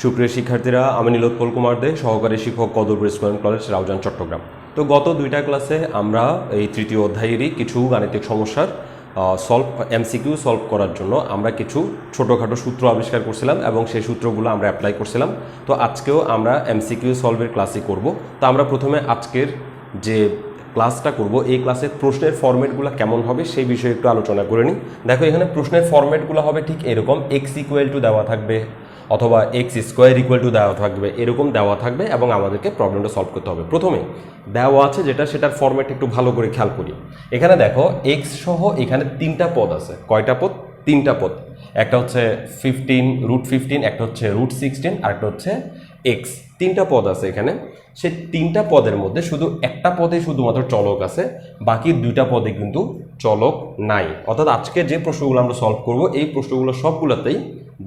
সুপ্রিয় শিক্ষার্থীরা, আমি নীলোৎপল কুমার দে, সহকারী শিক্ষক কদরপুর স্কুল কলেজ, রাউজান, চট্টগ্রাম। তো গত দুইটা ক্লাসে আমরা এই তৃতীয় অধ্যায়েরই কিছু গাণিতিক সমস্যার এমসিকিউ সলভ করার জন্য আমরা কিছু ছোটোখাটো সূত্র আবিষ্কার করছিলাম এবং সেই সূত্রগুলো আমরা অ্যাপ্লাই করছিলাম। তো আজকেও আমরা এমসিকিউ সলভের ক্লাসই করব। তো আমরা প্রথমে আজকের যে ক্লাসটা করব, এই ক্লাসের প্রশ্নের ফরম্যাটগুলো কেমন হবে সেই বিষয়ে একটু আলোচনা করে নিই। দেখো, এখানে প্রশ্নের ফরম্যাটগুলো হবে ঠিক এরকম: এক্স ইকুয়াল টু দেওয়া থাকবে, অথবা এক্স স্কোয়ার ইকুয়াল টু দেওয়া থাকবে, এরকম দেওয়া থাকবে এবং আমাদেরকে প্রবলেমটা সলভ করতে হবে। প্রথমে দেওয়া আছে যেটা, সেটার ফরম্যাট একটু ভালো করে খেয়াল করি। এখানে দেখো, এক্স সহ এখানে তিনটা পদ আছে। কয়টা পদ? তিনটা পদ। একটা হচ্ছে 15 √15, একটা হচ্ছে √16, আর একটা হচ্ছে এক্স। তিনটা পদ আছে এখানে। সেই তিনটা পদের মধ্যে শুধু একটা পদে শুধুমাত্র চলক আছে, বাকি দুইটা পদে কিন্তু চলক নাই। অর্থাৎ আজকে যে প্রশ্নগুলো আমরা সলভ করব, এই প্রশ্নগুলো সবগুলোতেই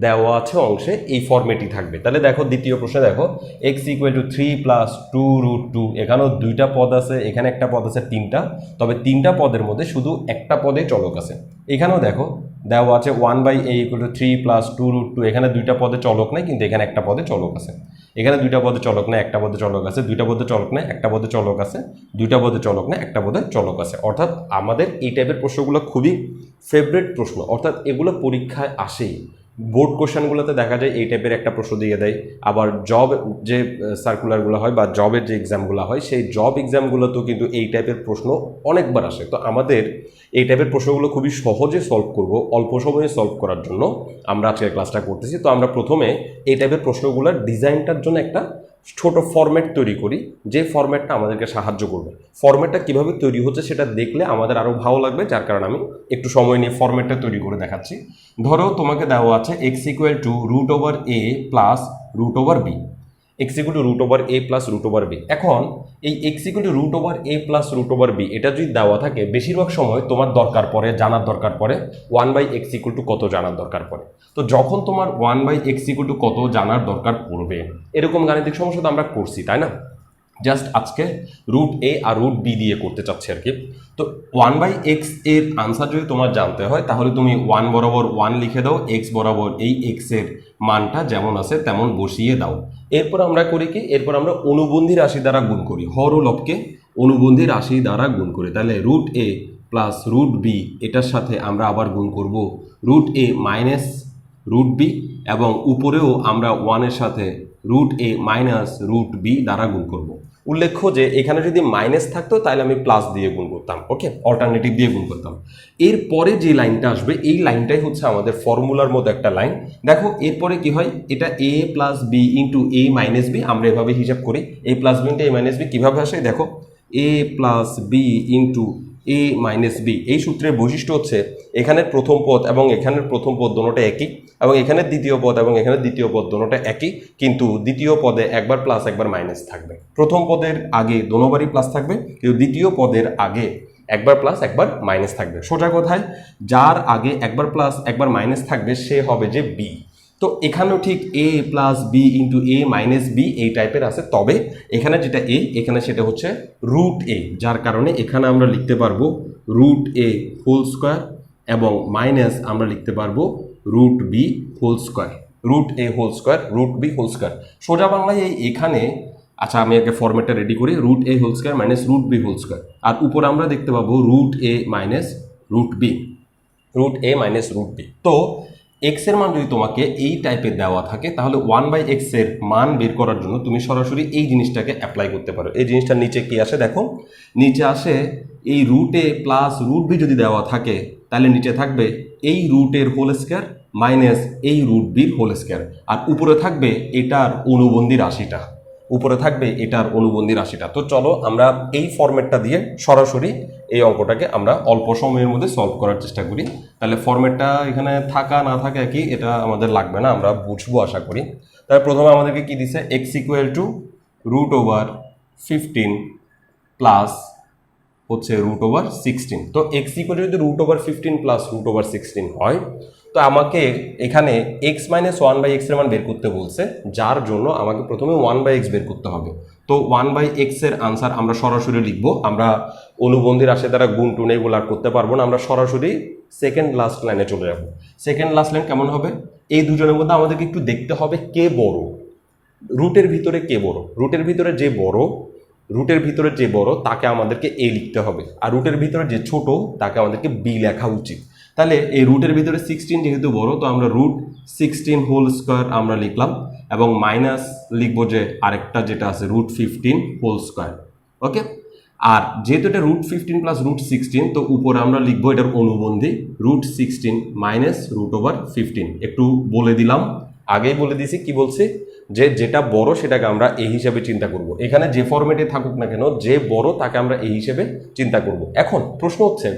দেওয়া আছে অংশে এই ফরম্যাটই থাকবে। তাহলে দেখো, দ্বিতীয় প্রশ্নে দেখো, এক্স ইকুয়াল টু 3 + 2√2। এখানেও দুইটা পদ আছে, এখানে একটা পদ আছে, তিনটা। তবে তিনটা পদের মধ্যে শুধু একটা পদে চলক আছে। এখানেও দেখো দেওয়া আছে 1/a = 3 + 2√2। এখানে দুইটা পদে চলক নাই, কিন্তু এখানে একটা পদে চলক আছে। এখানে দুইটা পদে চলক নাই, একটা পদে চলক আছে। দুইটা পদে চলক নাই, একটা পদে চলক আছে। দুইটা পদে চলক নাই, একটা পদে চলক আছে। অর্থাৎ আমাদের এই টাইপের প্রশ্নগুলো খুবই ফেভারিট প্রশ্ন, অর্থাৎ এগুলো পরীক্ষায় আসেই। বোর্ড কোশ্চেনগুলোতে দেখা যায় এই টাইপের একটা প্রশ্ন দিয়ে দেয়। আবার জব যে সার্কুলারগুলো হয় বা জবের যে এক্সামগুলো হয়, সেই জব এক্সামগুলোতেও কিন্তু এই টাইপের প্রশ্ন অনেকবার আসে। তো আমাদের এই টাইপের প্রশ্নগুলো খুবই সহজে সলভ করব, অল্প সময়ে সলভ করার জন্য আমরা আজকের ক্লাসটা করতেছি। তো আমরা প্রথমে এই টাইপের প্রশ্নগুলোর ডিজাইনটার জন্য একটা ছোট ফরম্যাট তৈরি করি, যে ফরম্যাটটা আমাদেরকে সাহায্য করবে। ফরম্যাটটা কীভাবে তৈরি হচ্ছে সেটা দেখলে আমাদের আরও ভালো লাগবে, যার কারণে আমি একটু সময় নিয়ে ফরম্যাটটা তৈরি করে দেখাচ্ছি। ধরো তোমাকে দেওয়া আছে x equal to √a plus √b। X equal to √a plus √b। এখন এই x equal to √a plus √b এটা যদি দেওয়া থাকে, বেশিরভাগ সময় তোমার দরকার পড়ে, জানার দরকার পড়ে 1/x = কত জানার দরকার পড়ে। তো যখন তোমার 1/x = কত জানার দরকার পড়বে, এরকম গাণিতিক সমস্যা তো আমরা করছি, তাই না? জাস্ট আজকে √a আর √b দিয়ে করতে চাচ্ছি আর কি। তো 1/x এর আনসার যদি তোমার জানতে হয়, তাহলে তুমি 1 বরাবর 1 লিখে দাও, x বরাবর এই x এর মানটা যেমন আছে তেমন বসিয়ে দাও। এরপর আমরা করি কি, এরপর আমরা অনুবন্ধী রাশি দ্বারা গুণ করি, হর ও লবকে অনুবন্ধী রাশি দ্বারা গুণ করি। তাহলে √a প্লাস √b এটার সাথে আমরা আবার গুণ করব √a মাইনাস √b, এবং উপরেও আমরা 1-এর সাথে √a মাইনাস √b দ্বারা গুণ করব। উল্লেখ্য যে এখানে যদি মাইনাস থাকতো তাহলে আমি প্লাস দিয়ে গুণ করতাম, ওকে, অল্টারনেটিভ দিয়ে গুণ করতাম। এরপরে যে লাইনটা আসবে, এই লাইনটাই হচ্ছে আমাদের ফর্মুলার মতো একটা লাইন। দেখো এরপরে কি হয়, এটা a + b * a - b, আমরা এভাবে হিসাব করি। a + b * a - b কীভাবে আসে দেখো, a + b * a - b। এই সূত্রের বৈশিষ্ট্য হচ্ছে এখানের প্রথম পদ এবং এখানের প্রথম পদ দুটোটা একই, এবং এখানের দ্বিতীয় পদ এবং এখানের দ্বিতীয় পদ দুটোটা একই, কিন্তু দ্বিতীয় পদে একবার প্লাস একবার মাইনাস থাকবে। প্রথম পদের আগে দোনোবারই প্লাস থাকবে, কিন্তু দ্বিতীয় পদের আগে একবার প্লাস একবার মাইনাস থাকবে। সোজা কথায়, যার আগে একবার প্লাস একবার মাইনাস থাকবে সে হবে যে বি। তো এখানেও ঠিক a + b * a - b এই টাইপের আছে, তবে এখানে যেটা a, এখানে সেটা হচ্ছে √a, যার কারণে এখানে আমরা লিখতে পারবো √a² এবং মাইনাস আমরা লিখতে পারবো √b², √a² √b²। সোজা বাংলায় এখানে, আচ্ছা আমি আগে ফরম্যাটটা রেডি করি, √a² মাইনাস √b², আর উপরে আমরা দেখতে পাবো √a minus √b, √a minus √b। তো x এর মান যদি তোমাকে এই টাইপের দেওয়া থাকে, তাহলে 1/x এর মান বের করার জন্য তুমি সরাসরি এই জিনিসটাকে অ্যাপ্লাই করতে পারো। এই জিনিসটার নিচে কি আসে দেখো, নিচে আসে এই √a প্লাস √b যদি দেওয়া থাকে, তাহলে নিচে থাকবে এই √a² মাইনাস এই √b², আর উপরে থাকবে এটার অনুবন্ধী রাশিটা, উপরে থাকবে এটার অনুবন্ধী রাশিটা। তো চলো আমরা এই ফরম্যাটটা দিয়ে সরাসরি এই অঙ্কটাকে আমরা অল্প সময়ের মধ্যে সলভ করার চেষ্টা করি। তাহলে ফরম্যাটটা এখানে থাকা না থাকা কি, এটা আমাদের লাগবে না, আমরা বুঝবো আশা করি। তাহলে প্রথমে আমাদেরকে কি দিছে, x ইকুয়াল টু √15 প্লাস হচ্ছে √16। তো x ইকুয়াল টু যদি √15 প্লাস √16 হয়, তো আমাকে এখানে x minus one by X এর মান বের করতে বলছে, যার জন্য আমাকে প্রথমে 1/x বের করতে হবে। তো 1/x এর আনসার আমরা সরাসরি লিখবো, আমরা অনুবন্ধী রাশি দ্বারা গুণ টুন এগুলো আর করতে পারবো না, আমরা সরাসরি সেকেন্ড লাস্ট লাইনে চলে যাব। সেকেন্ড লাস্ট লাইন কেমন হবে, এই দুজনের মধ্যে আমাদেরকে একটু দেখতে হবে কে বড়, রুটের ভিতরে কে বড়, রুটের ভিতরে যে বড় তাকে আমাদেরকে এ লিখতে হবে, আর রুটের ভিতরে যে ছোট তাকে আমাদেরকে বি লেখা উচিত। তাহলে এই রুটের ভিতরে 16 যেহেতু বড়, তো আমরা √16 হোল স্কোয়ার আমরা লিখলাম, এবং মাইনাস লিখবো যে আরেকটা যেটা আছে √15 হোল স্কোয়ার। ওকে, আর যেহেতু এটা √15 প্লাস √16, তো উপরে আমরা লিখবো এটার অনুবন্ধী √16 মাইনাস √15। একটু বলে দিলাম, আগেই বলে দিয়েছি, কি বলছি, যে যেটা বড় সেটাকে আমরা এই হিসেবে চিন্তা করব। এখানে যে ফরম্যাটে থাকুক না কেন, যে বড় তাকে আমরা এই হিসেবে চিন্তা করব। এখন প্রশ্ন হচ্ছে,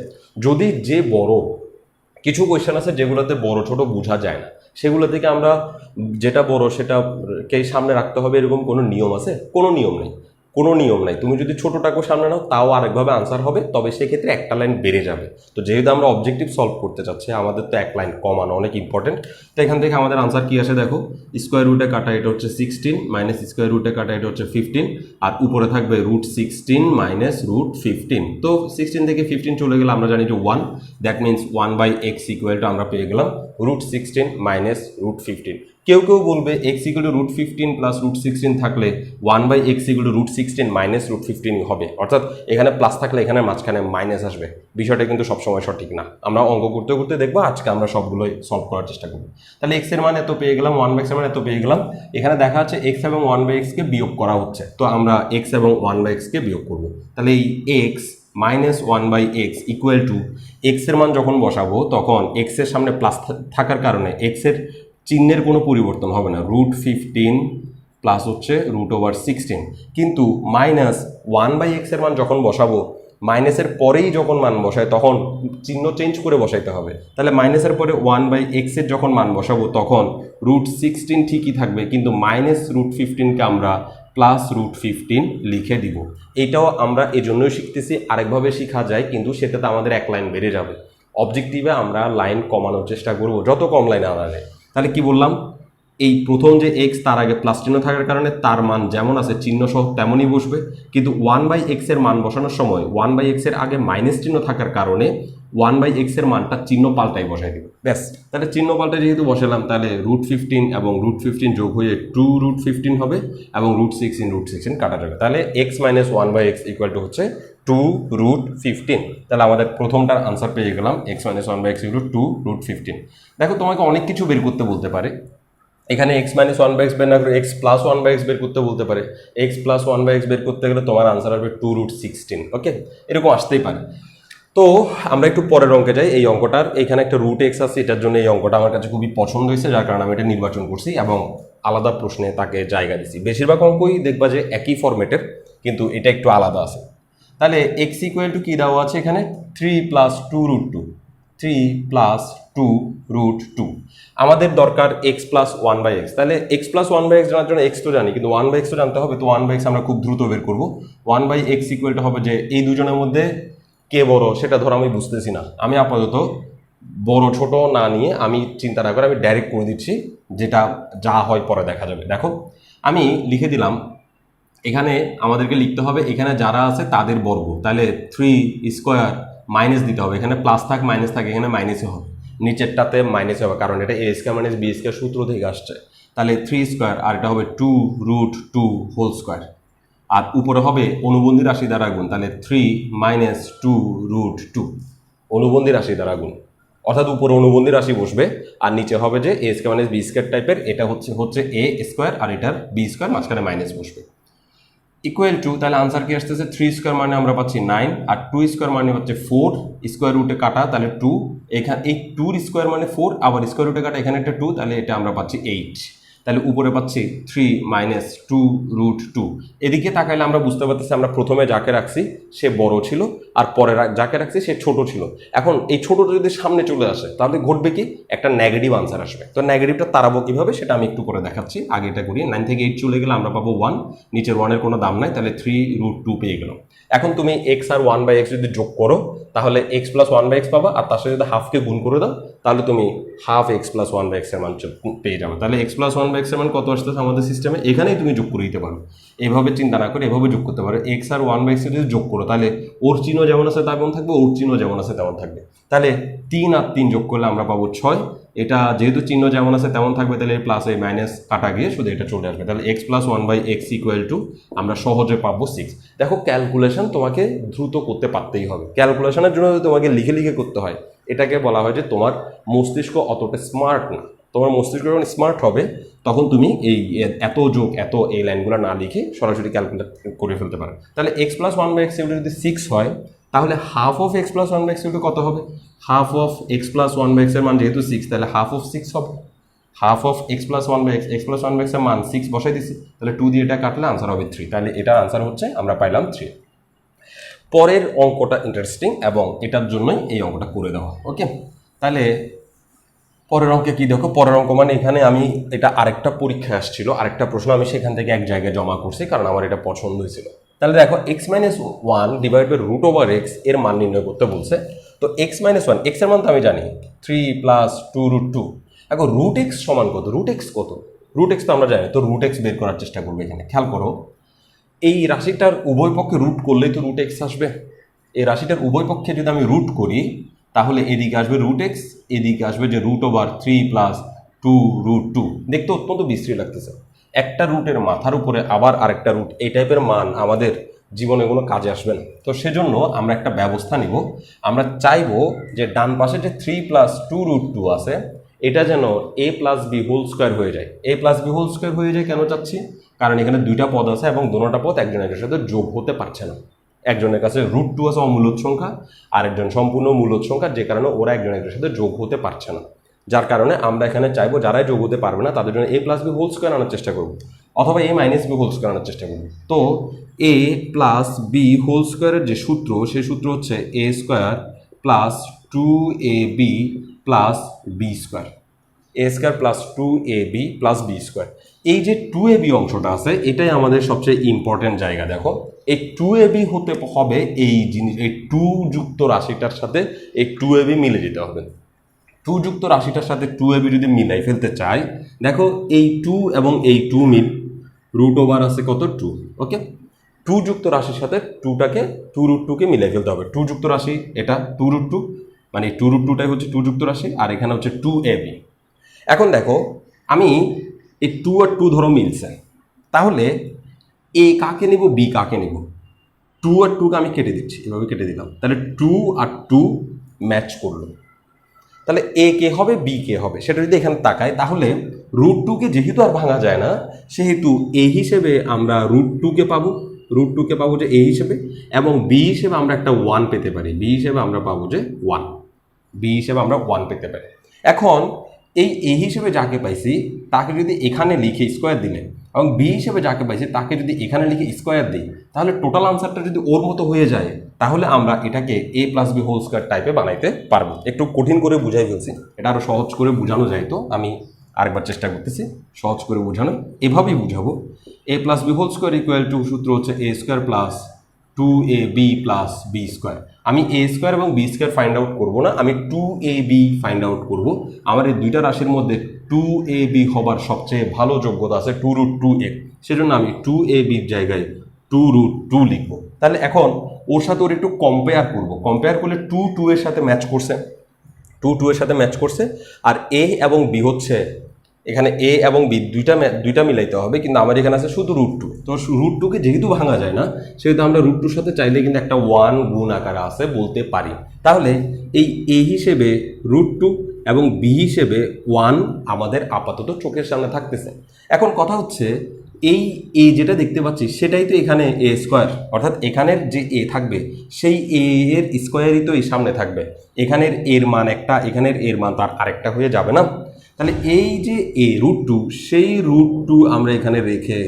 যদি যে বড়, কিছু কোয়েশ্চেন আছে যেগুলোতে বড় ছোট বোঝা যায় না, সেগুলো থেকে আমরা যেটা বড় সেটাকেই সামনে রাখতে হবে, এরকম কোনো নিয়ম আছে? কোনো নিয়ম নাই। তুমি যদি ছোটটাকেও সামনে নাও তাও আরেকভাবে আনসার হবে, তবে সেক্ষেত্রে একটা লাইন বেড়ে যাবে। তো যেহেতু আমরা অবজেক্টিভ সলভ করতে চাচ্ছি, আমাদের তো এক লাইন কমানো অনেক ইম্পর্টেন্ট। তো এখান থেকে আমাদের আনসার কি আসে দেখো, স্কোয়ার রুটে কাটা এটা হচ্ছে 16 মাইনাস স্কোয়ার রুটে কাটা এটা হচ্ছে 15, আর উপরে থাকবে √16 মাইনাস √15। তো 16 থেকে 15 চলে গেলে আমরা জানি যে 1, that means 1/x equal to আমরা পেয়ে গেলাম √16 মাইনাস √15। কেউ বলবে x ইকুয়াল টু √15 প্লাস √16 থাকলে 1/x ইকুয়াল টু √16 মাইনাস √15 হবে, অর্থাৎ এখানে প্লাস থাকলে এখানে মাঝখানে মাইনাস আসবে। বিষয়টা কিন্তু সবসময় সঠিক না, আমরা অঙ্ক করতে করতে দেখবো, আজকে আমরা সবগুলোই সলভ করার চেষ্টা করব। তাহলে x এর মান এত পেয়ে গেলাম, 1/x এর মান এত পেয়ে গেলাম। এখানে দেখা যাচ্ছে x এবং 1/x কে বিয়োগ করা হচ্ছে, তো আমরা x এবং 1/x কে বিয়োগ করব। তাহলে এই x minus 1/x equal to x এর মান যখন বসাবো তখন x এর সামনে প্লাস থাকার কারণে x এর চিহ্নের কোনো পরিবর্তন হবে না, √15 প্লাস হচ্ছে √16। কিন্তু মাইনাস 1/x এর মান যখন বসাবো, মাইনাসের পরেই যখন মান বসায় তখন চিহ্ন চেঞ্জ করে বসাইতে হবে। তাহলে মাইনাসের পরে 1/x এর যখন মান বসাবো তখন √16 ঠিকই থাকবে, কিন্তু মাইনাস √15কে আমরা প্লাস √15 লিখে দিব। এটাও আমরা এজন্যই শিখতেছি, আরেকভাবে শেখা যায়, কিন্তু সেটাতে আমাদের এক লাইন বেড়ে যাবে। অবজেক্টিভে আমরা লাইন কমানোর চেষ্টা করব, যত কম লাইন আনা যায়। তাহলে কি বললাম, এই প্রথম যে x তার আগে প্লাস চিহ্ন থাকার কারণে তার মান যেমন আছে চিহ্ন সহ তেমনই বসবে, কিন্তু 1/x এর মান বসানোর সময় 1/x এর আগে মাইনাস চিহ্ন থাকার কারণে 1/x এর মানটা চিহ্ন পাল্টাই বসাই দিব, ব্যাস। তাহলে চিহ্ন পাল্টাই যেহেতু বসালাম, তাহলে √15 এবং √15 যোগ হয়ে 2√15 হবে, এবং √16 কাটা যাবে। তাহলে x minus 1/x equal to হচ্ছে 2√15। তাহলে আমাদের প্রথমটার আনসার পেয়ে গেলাম, x minus 1/x equal to 2√15। দেখো, তোমাকে অনেক কিছু বের করতে বলতে পারে, এখানে x মাইনাস 1/x বের না করে x প্লাস 1/x বের করতে বলতে পারে। x প্লাস 1/x বের করতে গেলে তোমার আনসার আসবে 2√16। ওকে, এরকম আসতেই পারে। তো আমরা একটু পরের অঙ্কে যাই। এই অঙ্কটার এখানে একটা √x আছে, এটার জন্য এই অঙ্কটা আমার কাছে খুবই পছন্দ হয়েছে, যার কারণে আমি এটা নির্বাচন করছি এবং আলাদা প্রশ্নে তাকে জায়গা দিচ্ছি। বেশিরভাগ অঙ্কই দেখবা যে একই ফরম্যাটের, কিন্তু এটা একটু আলাদা আছে। তাহলে x ইকুয়াল টু কি দেওয়া আছে এখানে, 3 প্লাস 2√2, 3 প্লাস 2√2। আমাদের দরকার x প্লাস 1/x। তাহলে x প্লাস 1/x জানার জন্য x তো জানি, কিন্তু 1/x তো জানতে হবে। তো 1/x আমরা খুব দ্রুত বের করবো। 1/x ইকুয়াল টু হবে যে এই দুজনের মধ্যে কে বড় সেটা ধরো আমি বুঝতেছি না, আমি আপাতত বড় ছোট না নিয়ে আমি চিন্তা না করে আমি ডাইরেক্ট করে দিচ্ছি, যেটা যা হয় পরে দেখা যাবে। দেখো, আমি লিখে দিলাম, এখানে আমাদেরকে লিখতে হবে এখানে যারা আছে তাদের বর্গ। তাহলে 3 স্কোয়ার মাইনাস দিতে হবে, এখানে প্লাস থাক মাইনাস থাক এখানে মাইনাসে হবে, নিচেরটাতে মাইনাসে হবে, কারণ এটা a² মাইনাস b² সূত্র থেকে আসছে। তাহলে 3 স্কোয়ার, আর এটা হবে 2√2 হোল স্কোয়ার, আর উপরে হবে অনুবন্ধী রাশি দ্বারা গুণ। তাহলে 3 মাইনাস 2√2 অনুবন্ধী রাশি দ্বারা গুণ, অর্থাৎ উপরে অনুবন্ধী রাশি বসবে আর নিচে হবে যে a² মাইনাস b² টাইপের, এটা হচ্ছে a², আর এটার b², মাঝখানে মাইনাস বসবে, ইকুয়াল টু। তাহলে আনসার কি আসতেছে, 3 স্কোয়ার মানে আমরা পাচ্ছি 9, আর 2 স্কোয়ার মানে হচ্ছে 4, স্কোয়ার রুটে কাটা তাহলে 2, এখানে এই 2 স্কোয়ার মানে 4, আবার স্কোয়ার রুটে কাটা এখানে একটা 2, তাহলে এটা আমরা পাচ্ছি 8। তাহলে উপরে পাচ্ছি 3 মাইনাস 2√2। এদিকে তাকাইলে আমরা বুঝতে পারতেছি আমরা প্রথমে যাকে রাখছি সে বড় ছিল, আর পরে যাকে রাখছি সে ছোট ছিল। এখন এই ছোটটা যদি সামনে চলে আসে তাহলে ঘটবে কি, একটা নেগেটিভ আনসার আসবে। তো নেগেটিভটা তাড়াবো কিভাবে সেটা আমি একটু করে দেখাচ্ছি। আগে এটা করি, 9 থেকে 8 চলে গেলে আমরা পাবো 1, নিচের 1-এর কোনো দাম নাই, তাহলে 3√2 পেয়ে গেলাম। এখন তুমি x আর 1/x যদি যোগ করো তাহলে x + 1/x পাবা, আর তার সাথে যদি হাফকে গুণ করে দাও তাহলে তুমি হাফ x + 1/x এর মান পেয়ে যাবে। তাহলে x + 1/x এর মান কত আসতেছে আমাদের সিস্টেমে, এখানেই তুমি যোগ করে দিতে পারো। এইভাবে চিন্তা না করে এভাবে যোগ করতে পারো। x আর 1/x যদি যোগ করো তাহলে ওর চিহ্ন যেমন আছে তেমন থাকবে, ওর চিহ্ন যেমন আছে তেমন থাকবে। তাহলে 3 আর 3 যোগ করলে আমরা পাবো 6। এটা যেহেতু চিহ্ন যেমন আছে তেমন থাকবে, তাহলে প্লাস এই মাইনাস কাটা গিয়ে শুধু এটা চলে আসবে। তাহলে x + 1/x = আমরা সহজে পাবো 6। দেখো ক্যালকুলেশন তোমাকে দ্রুত করতে পারতেই হবে। ক্যালকুলেশনের জন্য যদি তোমাকে লিখে লিখে করতে হয়, এটাকে বলা হয় যে তোমার মস্তিষ্ক অতটা স্মার্ট না। তোমার মস্তিষ্ক যখন স্মার্ট হবে তখন তুমি এই এত যোগ এত এই লাইনগুলো না লিখে সরাসরি ক্যালকুলেট করে ফেলতে পারো। তাহলে x + 1/x যদি 6 হয় তাহলে হাফ অফ x + 1/x কত হবে? হাফ অফ x + 1/x এর মান যেহেতু 6, তাহলে হাফ অফ 6 হবে। Half of x + 1/x, x + 1/x এর মান 6 বসাই দিছি, তাহলে 2 দিয়ে এটা কাটলে আনসার হবে 3। তাহলে এটার আনসার হচ্ছে আমরা পাইলাম 3। পরের অঙ্কটা ইন্টারেস্টিং এবং এটার জন্যই এই অঙ্কটা করে দেওয়া। ওকে, তাহলে পরের অঙ্কে কি দেখো, পরের অঙ্ক মানে এখানে আমি এটা আরেকটা পরীক্ষায় আসছিল, আরেকটা প্রশ্ন আমি সেখান থেকে এক জায়গায় জমা করছি কারণ আমার এটা পছন্দ হয়েছিল। তাহলে দেখো x - 1 / √x এর মান নির্ণয় করতে বলছে। তো x - 1, x এর মান তো আমি জানি 3 + 2√2। এখন √x সমান কত? √x কত? √x তো আমরা জানি, তো √x বের করার চেষ্টা করবো। এখানে খেয়াল করো, এই রাশিটার উভয় পক্ষে রুট করলেই তো √x আসবে। এই রাশিটার উভয় পক্ষে যদি আমি রুট করি তাহলে এদিকে আসবে √x, এদিকে আসবে যে √3 + 2√2। দেখতে অত্যন্ত বিশ্রী লাগতেছে। একটা রুটের মাথার উপরে আবার আরেকটা রুট, এই টাইপের মান আমাদের জীবনে কোনো কাজে আসবে না। তো সেজন্য আমরা একটা ব্যবস্থা নিব। আমরা চাইবো যে ডান পাশে যে 3 + 2√2 আছে এটা যেন a + b হোল স্কোয়ার হয়ে যায়। a + b হোল স্কোয়ার হয়ে যায় কেন চাচ্ছি? কারণ এখানে দুইটা পদ আছে এবং দুটোটা পদ একজনের সাথে যোগ হতে পারছে না। একজনের কাছে √2 আছে অমূলদ সংখ্যা, আরেকজন সম্পূর্ণ মূলদ সংখ্যা, যে কারণে ওরা একজনের সাথে যোগ হতে পারছে না। যার কারণে আমরা এখানে চাইবো যারাই যোগ হতে পারবে না তাদের জন্য a + b হোল স্কোয়ার আনার চেষ্টা করব, অথবা a - b হোল স্কোয়ার আনার চেষ্টা করব। তো a + b হোল স্কোয়ারের যে সূত্র, সেই সূত্র হচ্ছে a² + 2ab + b²। a² + 2ab + b²। এই যে 2ab অংশটা আছে এটাই আমাদের সবচেয়ে ইম্পর্টেন্ট জায়গা। দেখো এই 2ab হতে হবে এই জিনিস, এই 2 যুক্ত রাশিটার সাথে এই 2ab মিলে যেতে হবে। 2 যুক্ত রাশিটার সাথে 2ab যদি মিলাই ফেলতে চাই, দেখো এই 2 এবং এই 2 মিল √ আছে কত? 2। ওকে, 2 যুক্ত রাশির সাথে 2টাকে 2√2কে মিলাই ফেলতে হবে। 2 যুক্ত রাশি এটা 2√2, মানে 2√2টাই হচ্ছে 2 যুক্ত রাশি, আর এখানে হচ্ছে 2ab। এখন দেখো আমি এই 2 আর 2 ধরো মিলছে, তাহলে a কাকে নেব, b কাকে নেব? 2 আর 2কে আমি কেটে দিচ্ছি, এভাবে কেটে দিলাম, তাহলে 2 আর 2 ম্যাচ করলো। তাহলে a কে হবে, b কে হবে, সেটা যদি এখানে তাকাই তাহলে √2কে যেহেতু আর ভাঙা যায় না সেহেতু a হিসেবে আমরা √2কে পাবো, √2কে পাবো যে a হিসেবে, এবং b হিসেবে আমরা একটা 1 পেতে পারি। b হিসেবে আমরা পাবো যে 1, b হিসেবে আমরা 1 পেতে পারি। এখন এই a হিসেবে যাকে পাইছি তাকে যদি এখানে লিখে স্কোয়ার দিলে, এবং b হিসেবে যাকে পাইছি তাকে যদি এখানে লিখে স্কোয়ার দিই, তাহলে টোটাল আনসারটা যদি ওর মতো হয়ে যায় তাহলে আমরা এটাকে a + b হোল স্কোয়ার টাইপে বানাইতে পারবো। একটু কঠিন করে বুঝাই ফেলছি, এটা আরও সহজ করে বোঝানো যায়, তো আমি আরেকবার চেষ্টা করতেছি সহজ করে বোঝানো। এভাবেই বুঝাবো, a + b হোল স্কোয়ার = সূত্র হচ্ছে a² + 2ab + b²। আমি a² এবং b² ফাইন্ড আউট করবো না, আমি 2ab ফাইন্ড আউট করবো। আমার এই দুইটা রাশির মধ্যে 2ab হবার সবচেয়ে ভালো যোগ্যতা আছে 2√2a, সেজন্য আমি 2ab-র জায়গায় 2√2 লিখবো। তাহলে এখন ওর সাথে ওর একটু কম্পেয়ার করবো, কম্পেয়ার করলে 2 এর সাথে ম্যাচ করছে, 2 এর সাথে ম্যাচ করছে, আর a এবং b হচ্ছে এখানে a এবং b দুইটা মিলাইতে হবে, কিন্তু আমার এখানে আছে শুধু √2। তো √2কে যেহেতু ভাঙা যায় না সেহেতু আমরা √2-র সাথে চাইলে কিন্তু একটা 1 গুণ আকারে আছে বলতে পারি। তাহলে এই a হিসেবে √2 এবং b হিসেবে 1 আমাদের আপাতত চোখের সামনে থাকতেছে। এখন কথা হচ্ছে এই a যেটা দেখতে পাচ্ছি সেটাই তো এখানে a², অর্থাৎ এখানের যে a থাকবে সেই a এর স্কোয়ারই তো এই সামনে থাকবে। এখানের এর মান একটা, এখানের এর মান তার আরেকটা হয়ে যাবে না? তাহলে এই যে এ √2 সেই √2 আমরা এখানে রেখে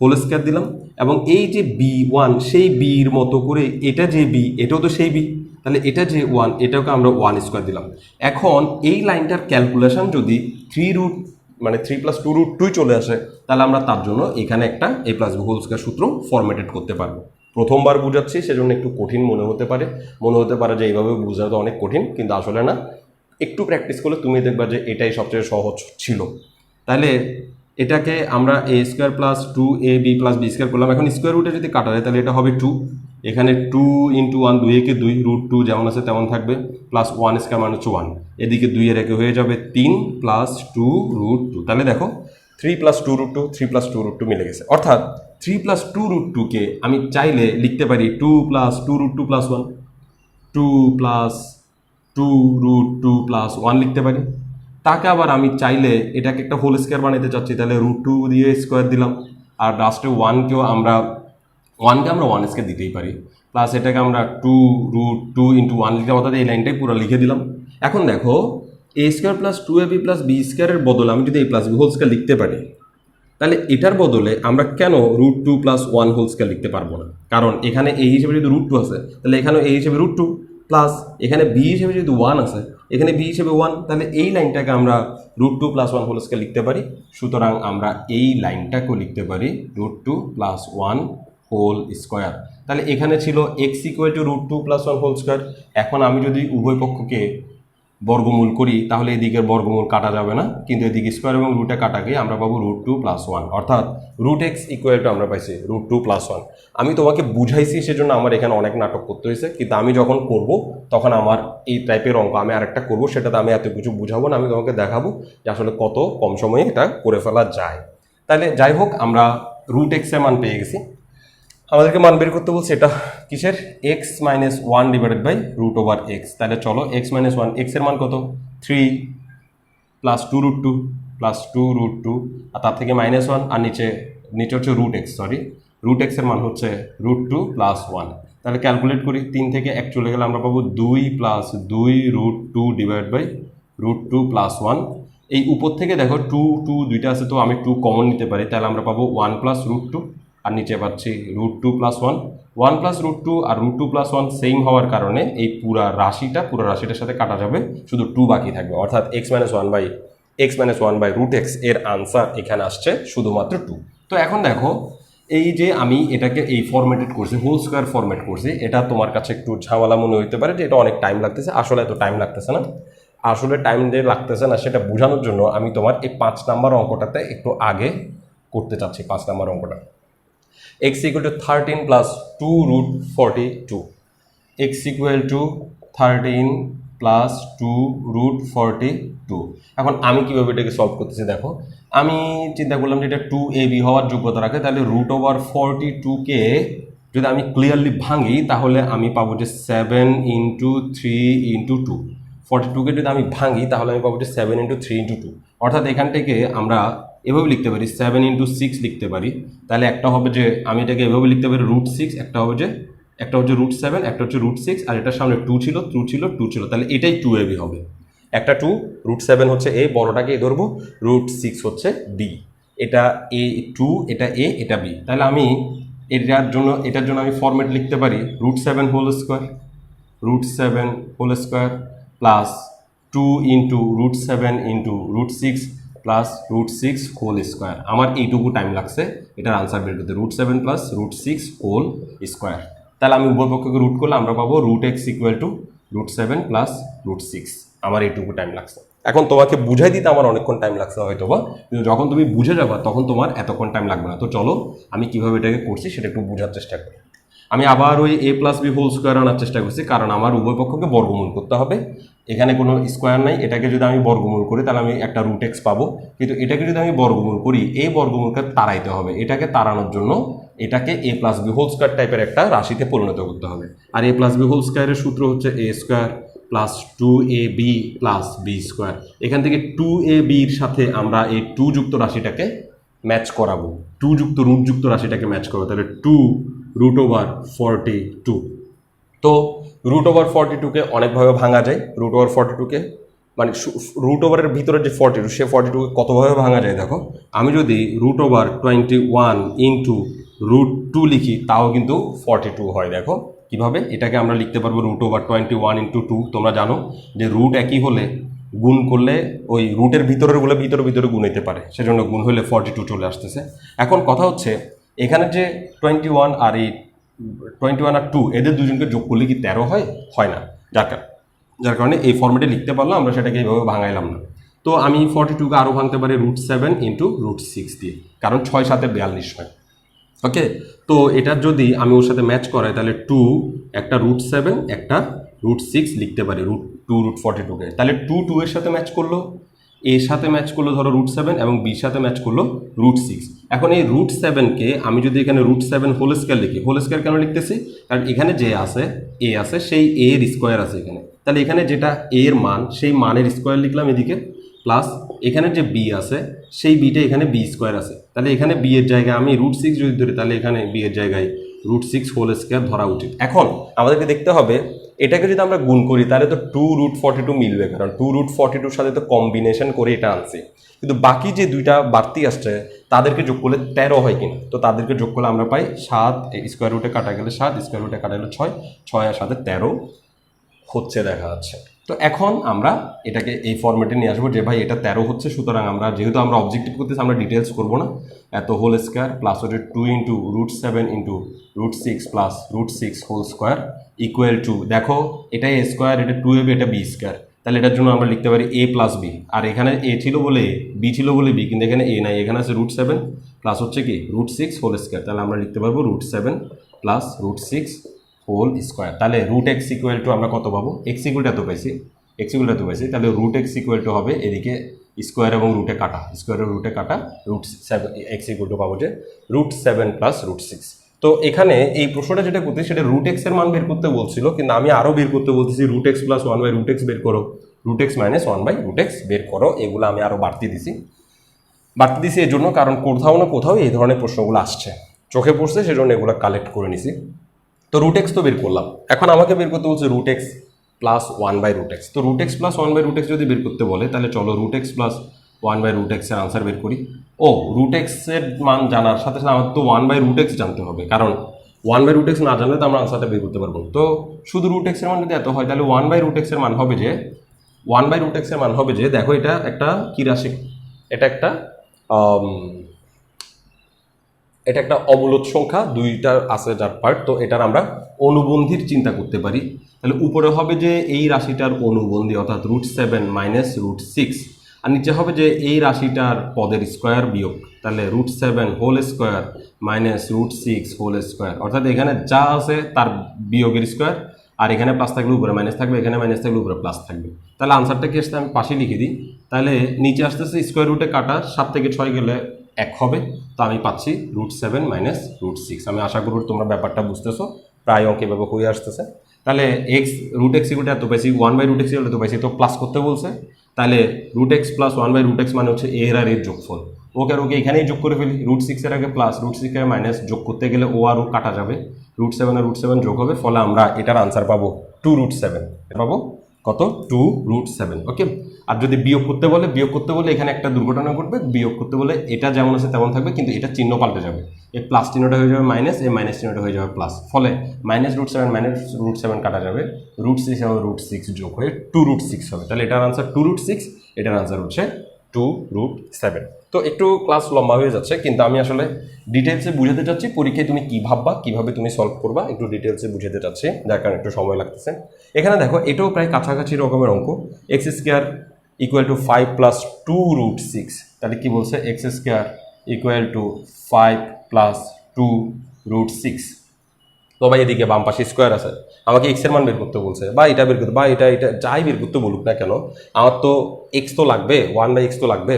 হোল স্কয়ার দিলাম, এবং এই যে b1 সেই বির মতো করে এটা যে বি এটাও তো সেই বি, তাহলে এটা যে 1 এটাকে আমরা 1 স্কয়ার দিলাম। এখন এই লাইনটার ক্যালকুলেশন যদি 3 + 2√2 চলে আসে, তাহলে আমরা তার জন্য এখানে একটা a + b হোল স্কয়ার সূত্র ফরম্যাটেড করতে পারবো। প্রথমবার বুঝাচ্ছি সেজন্য একটু কঠিন মনে হতে পারে যে এইভাবে বোঝাতে অনেক কঠিন, কিন্তু আসলে না, একটু প্র্যাকটিস করলে তুমি দেখবা যে এটাই সবচেয়ে সহজ ছিল। তাহলে এটাকে আমরা a² + 2ab + b² করলাম। এখন স্কোয়ার রুটে যদি কাটা যায় তাহলে এটা হবে 2, এখানে 2 × 1 2 একে 2, √2 যেমন আছে তেমন থাকবে, প্লাস 1² মানে হচ্ছে 1, এদিকে 2 এর একে হয়ে যাবে 3 + 2√2। তাহলে দেখো 3 + 2√2 3 + 2√2 মিলে গেছে, অর্থাৎ 3 + 2√2 আমি চাইলে লিখতে পারি 2 + 2√2 + 1, 2 + 2√2 + 1 লিখতে পারি। তাকে আবার আমি চাইলে এটাকে একটা হোল স্কয়ার বানাতে চাচ্ছি, তাহলে √2 দিয়ে স্কোয়ার দিলাম, আর লাস্টে 1কে আমরা 1 স্কয়ার দিতেই পারি, প্লাস এটাকে আমরা 2√2 × 1 লিখলাম, অর্থাৎ এই লাইনটাই পুরো লিখে দিলাম। এখন দেখো a² + 2ab + b² এর বদলে আমি যদি a + b হোল স্কয়ার লিখতে পারি, তাহলে এটার বদলে আমরা কেন √2 + 1 হোল স্কয়ার লিখতে পারবো না? কারণ এখানে a হিসেবে যদি √2 আছে, তাহলে এখানে a হিসেবে √2, প্লাস এখানে b হিসেবে যদি 1 আছে, এখানে b হিসেবে 1, তাহলে এই লাইনটাকে আমরা √2 + 1 হোল স্কয়ার লিখতে পারি। সুতরাং আমরা এই লাইনটাকেও লিখতে পারি √2 + 1 হোল স্কয়ার। তাহলে এখানে ছিল x = √2 + 1 হোল স্কয়ার। এখন আমি যদি উভয় পক্ষকে বর্গমূল করি তাহলে এদিকের বর্গমূল কাটা যাবে না, কিন্তু এদিকে স্কোয়ার এবং রুটে কাটা গিয়ে আমরা পাবো √2 + 1, অর্থাৎ √x = আমরা পাইছি √2 + 1। আমি তোমাকে বুঝাইছি সেজন্য আমার এখানে অনেক নাটক করতে হয়েছে, কিন্তু আমি যখন করব তখন আমার এই টাইপের অঙ্ক আমি আরেকটা করব, সেটাতে আমি এত কিছু বুঝাবো না, আমি তোমাকে দেখাবো যে আসলে কত কম সময়ে এটা করে ফেলা যায়। তাহলে যাই হোক, আমরা √x এর মান পেয়ে গেছি। আমাদেরকে মান বের করতে বলছে এটা কিসের, x - 1 √x। তাহলে চলো x - 1, x এর মান কত, 3 + 2√2 + 2√2, আর তার থেকে -1, আর নিচে হচ্ছে √x, √x এর মান হচ্ছে √2 + 1। তাহলে ক্যালকুলেট করি, 3 থেকে 1 চলে গেলে আমরা পাবো 2 + 2√2 √2 + 1। এই উপর থেকে দেখো 2 দুইটা আছে, তো আমি 2 কমন নিতে পারি, তাহলে আমরা পাবো 1 + √2, আর নিচে পাচ্ছি √2 + 1। 1 + √2 আর √2 + 1 সেম হওয়ার কারণে এই পুরো রাশিটার সাথে কাটা যাবে, শুধু 2 বাকি থাকবে, অর্থাৎ x - 1/√x এর আনসার এখানে আসছে শুধুমাত্র 2। তো এখন দেখো, এই যে আমি এটাকে এই ফরম্যাটেড করছি, হোল স্কয়ার ফরম্যাট করছি, এটা তোমার কাছে একটু ঝামেলা মনে হতে পারে যে এটা অনেক টাইম লাগতেছে। আসলে এত টাইম লাগতেছে না, আসলে টাইম যে লাগতেছে না সেটা বোঝানোর জন্য আমি তোমার এই 5 নাম্বার অঙ্কটাতে একটু আগে করতে চাচ্ছি। 5 নাম্বার অঙ্কটা, x = 13 + 2√42, x = 13 + 2√42। এখন আমি কীভাবে এটাকে সলভ করতেছি দেখো, আমি চিন্তা করলাম যে এটা 2ab হওয়ার যোগ্যতা রাখে, তাহলে √42কে যদি আমি ক্লিয়ারলি ভাঙি তাহলে আমি পাবো যে 7 × 3 × 2। 42কে যদি আমি ভাঙি তাহলে আমি পাবো যে 7 × 3 × 2, অর্থাৎ এখান থেকে আমরা এভাবে লিখতে পারি 7 × 6 লিখতে পারি। তাহলে একটা হবে যে আমি এটাকে এভাবে লিখতে পারি √6, একটা হচ্ছে √7, একটা হচ্ছে √6, আর এটার সামনে 2 ছিল, তাহলে এটাই 2ab হবে। একটা 2, √7 হচ্ছে a, বড়টাকে এ ধরবো, √6 হচ্ছে b, এটা a2, এটা a, এটা b। তাহলে আমি এটার জন্য আমি ফরম্যাট লিখতে পারি √7 whole square plus 2 × √7 × √6 plus √6 whole square. আমার এইটুকু টাইম লাগছে এটার আনসার বের করতে, √7 + √6 হোল স্কয়ার। তাহলে আমি উভয় পক্ষকে রুট করলে আমরা পাবো √x = √7 + √6। আমার এইটুকু টাইম লাগছে। এখন তোমাকে বুঝাই দিতে আমার অনেকক্ষণ টাইম লাগছে হয়তো বা, কিন্তু যখন তুমি বুঝে যাবা তখন তোমার এতক্ষণ টাইম লাগবে না। তো চলো আমি কিভাবে এটাকে করছি সেটা একটু বোঝার চেষ্টা করি। আমি আবার ওই a + b হোল স্কয়ার আনার চেষ্টা করছি, কারণ আমার উভয় পক্ষকে বর্গমূল করতে হবে। এখানে কোনো স্কোয়ার নাই, এটাকে যদি আমি বর্গমূল করি তাহলে আমি একটা √x পাবো, কিন্তু এটাকে যদি আমি বর্গমূল করি এই বর্গমূলকে তাড়াইতে হবে। এটাকে তাড়ানোর জন্য এটাকে a + b হোল স্কয়ার টাইপের একটা রাশিতে পরিণত করতে হবে। আর a + b হোল স্কয়ারের সূত্র হচ্ছে a² + 2ab + b²। এখান থেকে 2ab এর সাথে আমরা এই 2 যুক্ত রাশিটাকে ম্যাচ করাবো, 2 যুক্ত √যুক্ত রাশিটাকে ম্যাচ করবো, তাহলে 2√42। তো √42কে অনেকভাবে ভাঙা যায়। √42কে মানে রুট ওভারের ভিতরে যে 42 সে 42 কতভাবে ভাঙা যায় দেখো, আমি যদি রুট ওভার 21 ইন্টু √2 লিখি তাও কিন্তু 42 হয়। দেখো কিভাবে এটাকে আমরা লিখতে পারবো রুট ওভার 21 ইন্টু 2। তোমরা জানো যে রুট একই হলে গুণ করলে ওই রুটের ভিতরের গুলো ভিতরে ভিতরে গুণ হতে পারে, সেজন্য গুণ হলে 42 চলে আসতেছে। এখন কথা হচ্ছে এখানে যে 21 আর এই 21 আর 2 এদের দুজনকে যোগ করলে কি 13 হয়? হয় না। যার কারণে এই ফর্মেটে লিখতে পারলাম, আমরা সেটাকে এইভাবে ভাঙাইলাম না। তো আমি 42কে আরও ভাঙতে পারি √7 ইন্টু √6 দিয়ে, কারণ 6 7 42 হয়। ওকে, তো এটা যদি আমি ওর সাথে ম্যাচ করাই তাহলে 2 একটা √7 একটা √6 লিখতে পারি, √2 √42কে। তাহলে 2 এর সাথে ম্যাচ করলো, এর সাথে ম্যাচ করলো ধরো √7 এবং বির সাথে ম্যাচ করলো √6। এখন এই √7কে আমি যদি এখানে √7 হোল স্কয়ার লিখি, হোল স্কয়ার কেন লিখতেছি? কারণ এখানে যে আছে এ আছে, সেই এ এর স্কোয়ার আছে এখানে, তাহলে এখানে যেটা এ এর মান সেই মানের স্কোয়ার লিখলাম এদিকে, প্লাস এখানে যে বি আছে সেই বিটা এখানে বি স্কোয়ার আছে, তাহলে এখানে বি এর জায়গায় আমি √6 যদি ধরি তাহলে এখানে বি এর জায়গায় √6 হোল স্কয়ার ধরা উচিত। এখন আমাদেরকে দেখতে হবে এটাকে যদি আমরা গুণ করি তাহলে তো 2 √42 মিলবে, কারণ 2 √42 সাথে তো কম্বিনেশন করে এটা আনছি, কিন্তু বাকি যে দুইটা বাড়তি আসছে তাদেরকে যোগ করলে 13 হয় কিনা, তো তাদেরকে যোগ করলে আমরা পাই 7, স্কোয়ার রুটে কাটা গেলে 7, স্কোয়ার রুটে কাটা গেলে 6, 6 আর 7 13 হচ্ছে দেখা যাচ্ছে। তো এখন আমরা এটাকে এই ফরম্যাটে নিয়ে আসবো যে ভাই এটা 13 হচ্ছে, সুতরাং আমরা যেহেতু আমরা অবজেক্টিভ করতেছি আমরা ডিটেলস করবো না, এত হোল স্কোয়ার প্লাস হচ্ছে 2 into √7 into √6 plus √6 whole square equal to, দেখো এটা এ স্কোয়ার, এটা 2ab, এটা বি স্কোয়ার, তাহলে এটার জন্য আমরা লিখতে পারি a প্লাস বি, আর এখানে এ ছিল বলে বি ছিল বলে বি, কিন্তু এখানে এ নাই, এখানে আছে √7 প্লাস হচ্ছে কি √6 হোল স্কোয়ার, তাহলে আমরা লিখতে পারবো √7 প্লাস √6 হোল স্কোয়ার। তাহলে √x ইকুয়াল টু আমরা কত পাবো? এক্স ইকুয়াল এত পাইছি, তাহলে √x ইকুয়াল টু হবে এদিকে স্কোয়ার এবং রুটে কাটা, স্কোয়ারের রুটে কাটা √7, এক্স ইকুয়াল টু পাবো যে √7 প্লাস √6। তো এখানে এই প্রশ্নটা যেটা করতে সেটা √x এর মান বের করতে বলছিল, কিন্তু আমি আরও বের করতে বলতেছি √x প্লাস 1/√x বের করো, √x মাইনাস 1/√x বের করো, এগুলো আমি আরও বাড়তি দিছি এর জন্য, কারণ কোথাও না কোথাও এই ধরনের প্রশ্নগুলো আসছে, চোখে পড়ছে, সেজন্য এগুলো কালেক্ট করে নিছি। তো √x তো বের করলাম, এখন আমাকে বের করতে বলছে √x প্লাস 1/√x। তো √x প্লাস 1/√x যদি বের করতে বলে তাহলে চলো √x প্লাস 1/√x এর আনসার বের করি। ও √x এর মান জানার সাথে সাথে আমাদের তো 1/√x জানতে হবে, কারণ 1/√x না জানলে তো আমরা আনসারটা বের করতে পারবো। তো শুধু √x এর মান যদি এত হয় তাহলে 1/√x এর মান হবে যে 1/√x এর মান হবে যে, দেখো এটা একটা কি রাশি, এটা একটা অমূলদ সংখ্যা, দুইটা আছে যার পার্ট, তো এটার আমরা অনুবন্ধীর চিন্তা করতে পারি। তাহলে উপরে হবে যে এই রাশিটার অনুবন্ধী অর্থাৎ √7 মাইনাস √6, আর নিচে হবে যে এই রাশিটার পদের স্কোয়ার বিয়োগ, তাহলে √7 whole square minus √6 whole square, অর্থাৎ এখানে যা আছে তার বিয়োগের স্কোয়ার, আর এখানে প্লাস থাকলে উপরে মাইনাস থাকবে, এখানে মাইনাস থাকলে উপরে প্লাস থাকবে। তাহলে আনসারটা কি আসতে আমি পাশে লিখে দিই, তাহলে নিচে আসতেছে স্কোয়ার রুটে কাটা 7 থেকে 6 গেলে 1 হবে, তো আমি পাচ্ছি √7 মাইনাস √6। আমি আশা করি তোমরা ব্যাপারটা বুঝতেছো, প্রায় অঙ্ক এভাবে হয়ে আসতেছে। তাহলে √x ইকুয়াল এত পাইছি, 1/√x ইকুয়াল এত পাইছি, তো প্লাস করতে বলছে, তাহলে √x প্লাস 1/√x মানে হচ্ছে এর আর এর যোগফল, ওকে আর ওকে এখানেই যোগ করে ফেলি, √6 এর আগে প্লাস, √6 এর মাইনাস, যোগ করতে গেলে ও আর ও কাটা যাবে, √7 আর √7 যোগ হবে, ফলে আমরা এটার আনসার পাবো 2√7, পাবো কত? 2√7। ওকে, আর যদি বিয়োগ করতে বলে এখানে একটা দুর্ঘটনা ঘটবে, বিয়োগ করতে বলে এটা যেমন আছে তেমন থাকবে, কিন্তু এটা চিহ্ন পাল্টে যাবে, এই প্লাস চিহ্নটা হয়ে যাবে মাইনাস, এই মাইনাস চিহ্নটা হয়ে যাবে প্লাস, ফলে -√7 -√7 কাটা যাবে, √6 এবং √6 যোগ হয়ে 2√6 হবে, তাহলে এটার আনসার 2√6, এটার আনসার হচ্ছে 2√7। তো একটু ক্লাস লম্বা হয়ে যাচ্ছে, কিন্তু আমি আসলে ডিটেলসে বুঝাতে চাচ্ছি পরীক্ষায় তুমি কী ভাববা, কীভাবে তুমি সলভ করবা, একটু ডিটেলসে বুঝাতে চাচ্ছি, যার কারণে একটু সময় লাগতেছে। এখানে দেখো এটাও প্রায় কাছাকাছি রকমের অঙ্ক, x square equal two 5 plus 2√6, তাহলে কি বলছে? x square equal two 5 plus 2√6। তো ভাই এদিকে বাম পাশে স্কোয়ার আছে, আমাকে এক্স এর মান বের করতে বলছে, বা এটা বের করতে, বা এটা যাই বের করতে বলুক না কেন, আমার তো এক্স তো লাগবে, 1/x তো লাগবে।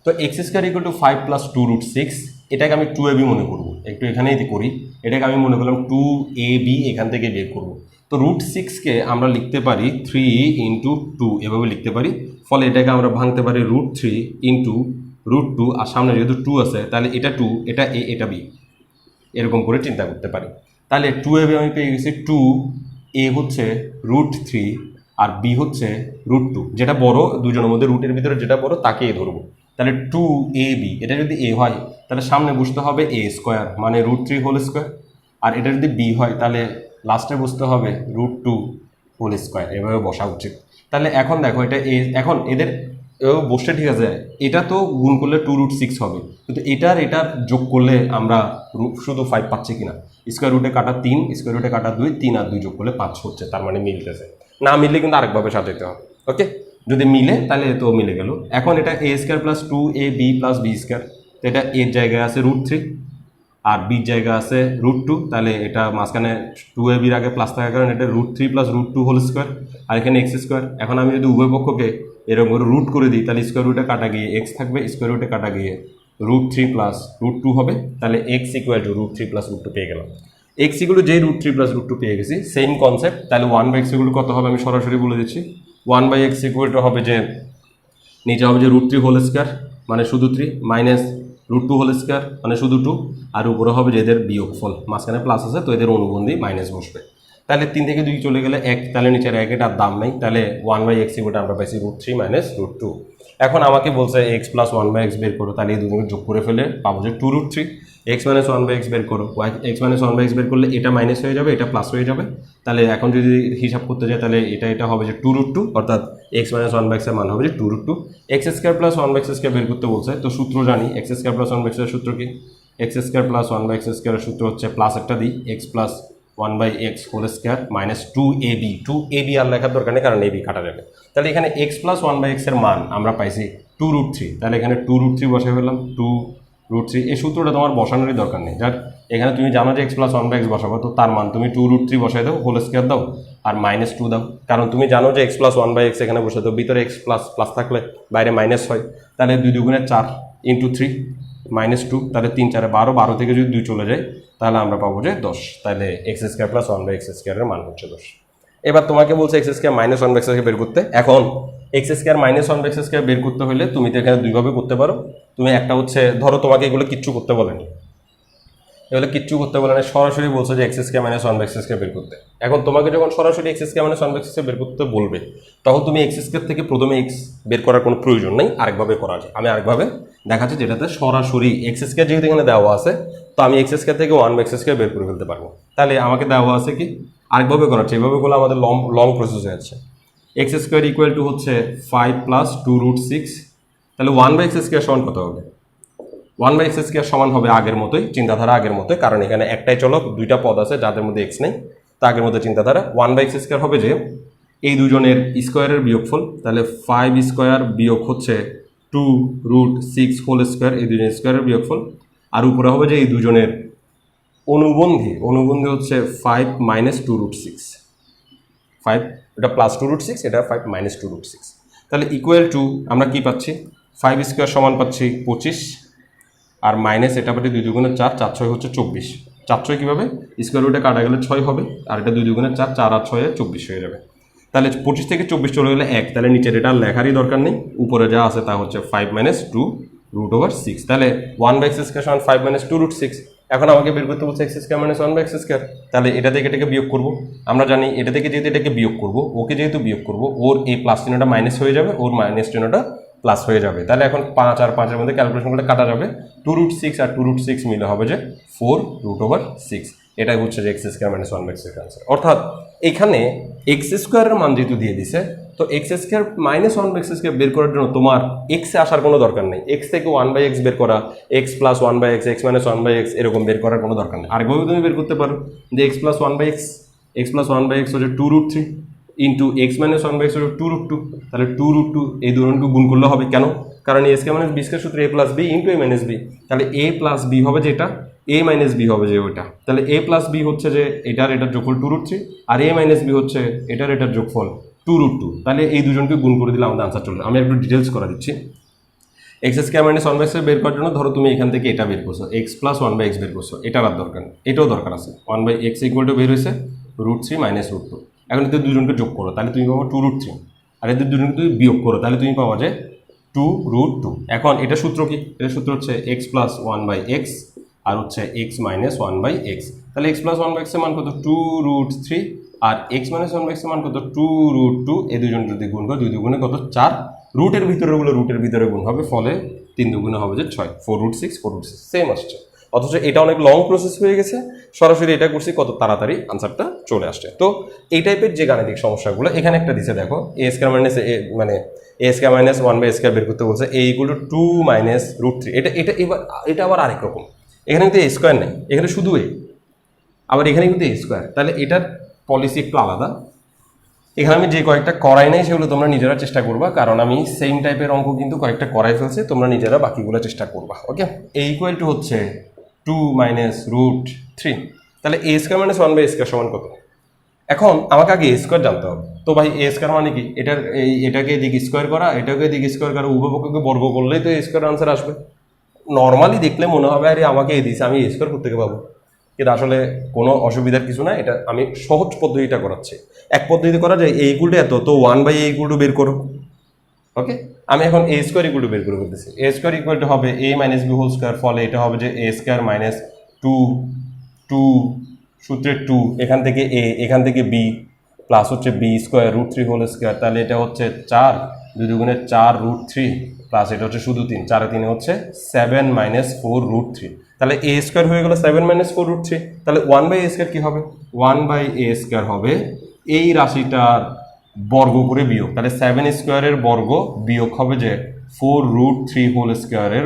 তো x square equal two 5 plus 2√6, এটাকে আমি 2ab মনে করবো, একটু এখানেই করি, এটাকে আমি মনে করলাম 2ab, এখান থেকে বের করবো। তো √6কে আমরা লিখতে পারি 3 ইন্টু 2, এভাবে লিখতে পারি, ফলে এটাকে আমরা ভাঙতে পারি √3 ইন্টু √2, আর সামনে যেহেতু 2 আছে তাহলে এটা 2, এটা a, এটা b, এরকম করে চিন্তা করতে পারি। তাহলে 2ab আমি পেয়ে গেছি, 2a হচ্ছে √3 আর বি হচ্ছে √2, যেটা বড় দুজনের মধ্যে রুটের ভিতরে যেটা বড় তাকেই ধরবো। তাহলে 2ab, এটা যদি a হয় তাহলে সামনে বসতে হবে a স্কোয়ার মানে √3 হোল স্কোয়ার, আর এটা যদি b হয় তাহলে লাস্টে বসতে হবে √2 হোল স্কোয়ার, এভাবে বসা উচিত। তাহলে এখন দেখো এটা এখন এদের বসতে ঠিক আছে, এটা তো গুণ করলে 2√6 হবে, কিন্তু এটার যোগ করলে আমরা শুধু 5 পাচ্ছি কিনা, স্কোয়ার রুটে কাটা 3, স্কোয়ার রুটে কাটা 2, 3 আর 2 যোগ করলে 5 হচ্ছে, তার মানে মিলতেছে। না মিললে কিন্তু আরেকভাবে সাজাতে হবে। ওকে, যদি মিলে তাহলে তো মিলে গেল। এখন এটা a² + 2ab + b², তো এটা এর জায়গায় আছে √3 আর বির জায়গায় আছে √2, তাহলে এটা মাঝখানে 2ab এর আগে প্লাস থাকার কারণে এটা √3 + √2 হোল স্কোয়ার, আর এখানে x²। এখন আমি যদি উভয় পক্ষকে এরকম করে রুট করে দিই তাহলে স্কোয়ার রুটে কাটা গিয়ে x থাকবে, স্কোয়ার রুটে কাটা গিয়ে √3 + √2 হবে, তাহলে x = √3 + √2 পেয়ে গেলাম। x = যেই √3 + √2 পেয়ে গেছি, সেম কনসেপ্ট। তাহলে 1/x কত হবে আমি সরাসরি বলে দিচ্ছি। 1/x হবে যে নিচে হবে যে √3 হোল স্কোয়ার মানে শুধু 3 মাইনাস √2 হোল স্কোয়ার মানে শুধু 2, আর উপরে হবে যে এদের বিয়োগফল, মাঝখানে প্লাস আছে তো এদের অনুবন্ধী মাইনাস বসবে। তাহলে 3 থেকে 2 চলে গেলে 1, তাহলে নিচের 1 এটার দাম নেই, তাহলে 1/x আমরা পাইছি √3 - √2। এখন আমাকে বলছে x + 1/x বের করো, তাহলে এই দুজনকে যোগ করে ফেলে পাবো যে 2√3। x - 1/x বের করো, x - 1/x বের করলে এটা মাইনাস হয়ে যাবে, এটা প্লাস হয়ে যাবে। তাহলে এখন যদি হিসাব করতে যাই তাহলে এটা হবে যে 2√2, অর্থাৎ x - 1/x এর মান হবে যে 2√2। x² + 1/x বের করতে বলছে, তো সূত্র জানি, x² + 1/x এর সূত্র কি, x² + 1/x এর সূত্র হচ্ছে প্লাস একটা দিই, x + 1/x whole square minus 2ab। 2ab আর লেখার দরকার নেই কারণ ab কাটা যাবে। তাহলে এখানে x + 1/x এর মান আমরা পাইছি 2√3, তাহলে এখানে 2√3 বসে ফেললাম, 2√3। এই সূত্রটা তোমার বসানোরই দরকার নেই, যার এখানে তুমি জানো যে x + 1/x বসাবো, তো তার মান তুমি 2√3 বসাই দাও, হোল স্কোয়ার দাও আর -2 দাও, কারণ তুমি জানো যে x + 1/x এখানে বসে দাও, ভিতরে x প্লাস থাকলে বাইরে মাইনাস হয়, তাহলে 2 × 4 × 3 -2, তাহলে 3 × 4 = 12, 12 থেকে যদি 2 চলে যায় তাহলে আমরা পাবো যে 10, তাহলে x² + 1/x² এর মান হচ্ছে 10। এবার তোমাকে বলছে x² - 1/x বের করতে। এখন x² - 1/x বের করতে হলে তুমি তো এখানে দুইভাবে করতে পারো। তুমি একটা হচ্ছে ধরো তোমাকে এগুলো কিচ্ছু করতে বলেনি, এগুলো কিচ্ছু করতে বলে না, সরাসরি বলছে যে x² - 1/x বের করতে। এখন তোমাকে যখন সরাসরি x² - 1/x বের করতে বলবে, তখন তুমি x² থেকে প্রথমে x বের করার কোনো প্রয়োজন নেই, আরেকভাবে করা যায়। আমি আরেকভাবে দেখাচ্ছি যেটাতে সরাসরি x² যেহেতু এখানে দেওয়া আছে, তো আমি x² থেকে 1/x বের করে ফেলতে পারবো। তাহলে আমাকে দেওয়া আছে কি, আরেকভাবে করা হচ্ছে, এইভাবে করলে আমাদের লং প্রসেস হয়ে যাচ্ছে। x² = হচ্ছে 5 + 2√6, তাহলে 1/x² সমান কত হবে, 1/x² সমান হবে আগের মতোই, চিন্তাধারা আগের মতোই, কারণ এখানে একটাই চলক, দুইটা পদ আছে যাদের মধ্যে x নেই, তা আগের মতো চিন্তাধারা। 1/x² হবে যে এই দুজনের স্কোয়ারের বিয়োগফল, তাহলে 5² বিয়োগ হচ্ছে 2√6 হোল স্কোয়ার, এই দুজনের স্কোয়ারের বিয়োগফল, আর উপরে হবে যে এই দুজনের অনুবন্ধী হচ্ছে 5 - 2√6, 5 এটা + 2√6, এটা 5 - 2√6, তাহলে = আমরা কি পাচ্ছি, 5² সমান পাচ্ছি 25, আর মাইনাস এটা পাচ্ছি 2 × 4, 4 × 6 হচ্ছে 24, 4 × 6 কীভাবে, স্কোয়ার রুটে কাটা গেলে 6 হবে, আর এটা 2 × 4, 4 আর 6 24 হয়ে যাবে। তাহলে 25 থেকে 24 চলে গেলে 1, তাহলে নিচের এটা লেখারই দরকার নেই, উপরে যা আছে তা হচ্ছে 5 - 2√6, তাহলে 1/x² সমান 5 - 2√6। এখন আমাকে বের করতে বলছে x² - 1/x², তাহলে এটা থেকে এটাকে বিয়োগ করব। আমরা জানি এটা থেকে যেহেতু এটাকে বিয়োগ করব, ওকে যেহেতু বিয়োগ করব, ওর এই প্লাস চিহ্নটা মাইনাস হয়ে যাবে, ওর মাইনাস চিহ্নটা প্লাস হয়ে যাবে। তাহলে এখন 5 আর 5 এর মধ্যে ক্যালকুলেশন করলে কাটা যাবে, 2√6 আর 2√6 মিলে হবে যে 4√6। এটাই হচ্ছে যে x² - 1/x এর আনসার। অর্থাৎ এখানে x² এর মান যেহেতু দিয়ে দিছে, তো x² - 1/x বের করার জন্য তোমার x এ আসার কোনো দরকার নেই, x থেকে 1/x বের করা, x + 1/x, x - 1/x এরকম বের করার কোনো দরকার নেই। আরেকভাবে তুমি বের করতে পারো যে x + 1/x হচ্ছে 2√3 ইন্টু x - 1/x হচ্ছে 2√2, তাহলে 2√2 এই দুটোকে গুণ করলে হবে, কেন, কারণ a² - b² সূত্র a + b into a - b, তাহলে a + b হবে যেটা, a - b হবে যে ওইটা, তাহলে a + b হচ্ছে যে এটার যোগফল 2√3, আর a - b হচ্ছে এটার যোগফল 2√2, তাহলে এই দুজনকে গুণ করে দিলে আমাদের আনসার চলে। আমি একটু ডিটেলস করে দিচ্ছি। x² - 1/x বের করার জন্য ধরো তুমি এখান থেকে এটা বের করছো, x + 1/x বের করছো, এটার আর দরকার নেই, এটাও দরকার আছে। 1/x = বের হয়েছে √3 - √2, এখন এদের দুজনকে যোগ করো, তাহলে তুমি পাবো 2√3, আর এদের দুজনকে তুমি বিয়োগ করো, তাহলে তুমি পাবো যে 2√2। এখন এটা সূত্র কি, এটা সূত্র হচ্ছে x + 1/x আর হচ্ছে x - 1/x, তাহলে x + 1/x এর মান কত, 2√3 আর X minus one by X মান কত 2√2, এই দুজন যদি গুণ করে 2 দুগুণে কত 4, রুটের ভিতরেগুলো রুটের ভিতরে গুণ হবে, ফলে 3 দুগুণে হবে যে 6, 4√6 4√6 সেম আসছে। অথচ এটা অনেক লং প্রসেস হয়ে গেছে, সরাসরি এটা করছি কত তাড়াতাড়ি আনসারটা চলে আসছে। তো এই টাইপের যে গাণিতিক সমস্যাগুলো এখানে একটা দিছে দেখো, এ স্কয়ার মাইনাস মানে এ স্কয়ার মাইনাস 1/a স্কয়ার বের করতে বলছে, a = 2 - √3। এটা আবার আরেক রকম, এখানে কিন্তু এ স্কয়ার নেই, এখানে শুধু এ, আবার এখানে কিন্তু এ স্কয়ার, তাহলে এটার পলিসি একটু আলাদা। এখানে আমি যে কয়েকটা করাই নাই সেগুলো তোমরা নিজেরা চেষ্টা করবা, কারণ আমি সেম টাইপের অঙ্ক কিন্তু কয়েকটা করাই ফেলছি, তোমরা নিজেরা বাকিগুলো চেষ্টা করবা। ওকে, a = হচ্ছে 2 - √3, তাহলে a square minus 1/a square সমান কত? এখন আমাকে আগে এ স্কয়ার জানতে হবে। তো ভাই এ স্কয়ার মানে কি? এটাকে এদিক স্কয়ার করা, এটাকে এদিক স্কয়ার করা, উভয় পক্ষকে বর্গ করলেই তো এ স্কয়ার আনসার আসবে। নর্মালি দেখলে মনে হবে আরে আমাকে এ দিয়েছে, আমি এ স্কয়ার করতে পাবো, কিন্তু আসলে কোনো অসুবিধার কিছু না। এটা আমি সহজ পদ্ধতিটা করাচ্ছি। এক পদ্ধতি করা যায়, a = এত, তো 1/a = বের করো। ওকে, আমি এখন a স্কয়ার = বের করে ফেলতেছি। a স্কয়ার = হবে a - b হোল স্কয়ার, ফলে এটা হবে যে a স্কয়ার মাইনাস 2 সূত্রের 2, এখান থেকে a, এখান থেকে b, প্লাস হচ্ছে b স্কয়ার √3 হোল স্কয়ার, তাহলে এটা হচ্ছে 4, 2 দুগুণে 4√3, প্লাস এটা হচ্ছে শুধু 3, 4 3 হচ্ছে 7 - 4√3, তাহলে a স্কয়ার হয়ে গেল 7 - 4√3। তাহলে 1/a স্কয়ার কি হবে? 1/a স্কয়ার হবে এই রাশিটার বর্গ করে বিয়োগ, তাহলে 7 স্কয়ারের বর্গ বিয়োগ হবে যে 4√3 হোল স্কয়ারের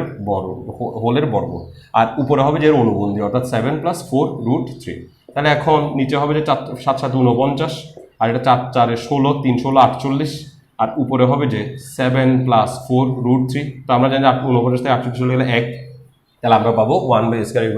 হোলের বর্গ, আর উপরে হবে যে এর অনুবন্ধী, অর্থাৎ 7 + 4√3। তাহলে এখন নিচে হবে যে 7 7 49, আর এটা 4 4 16, 3 16 48, আর উপরে হবে যে 7 + 4√3। তো আমরা জানি 49 থেকে 48 চলে গেলে 1, তাহলে আমরা পাবো 1/a স্কয়ার =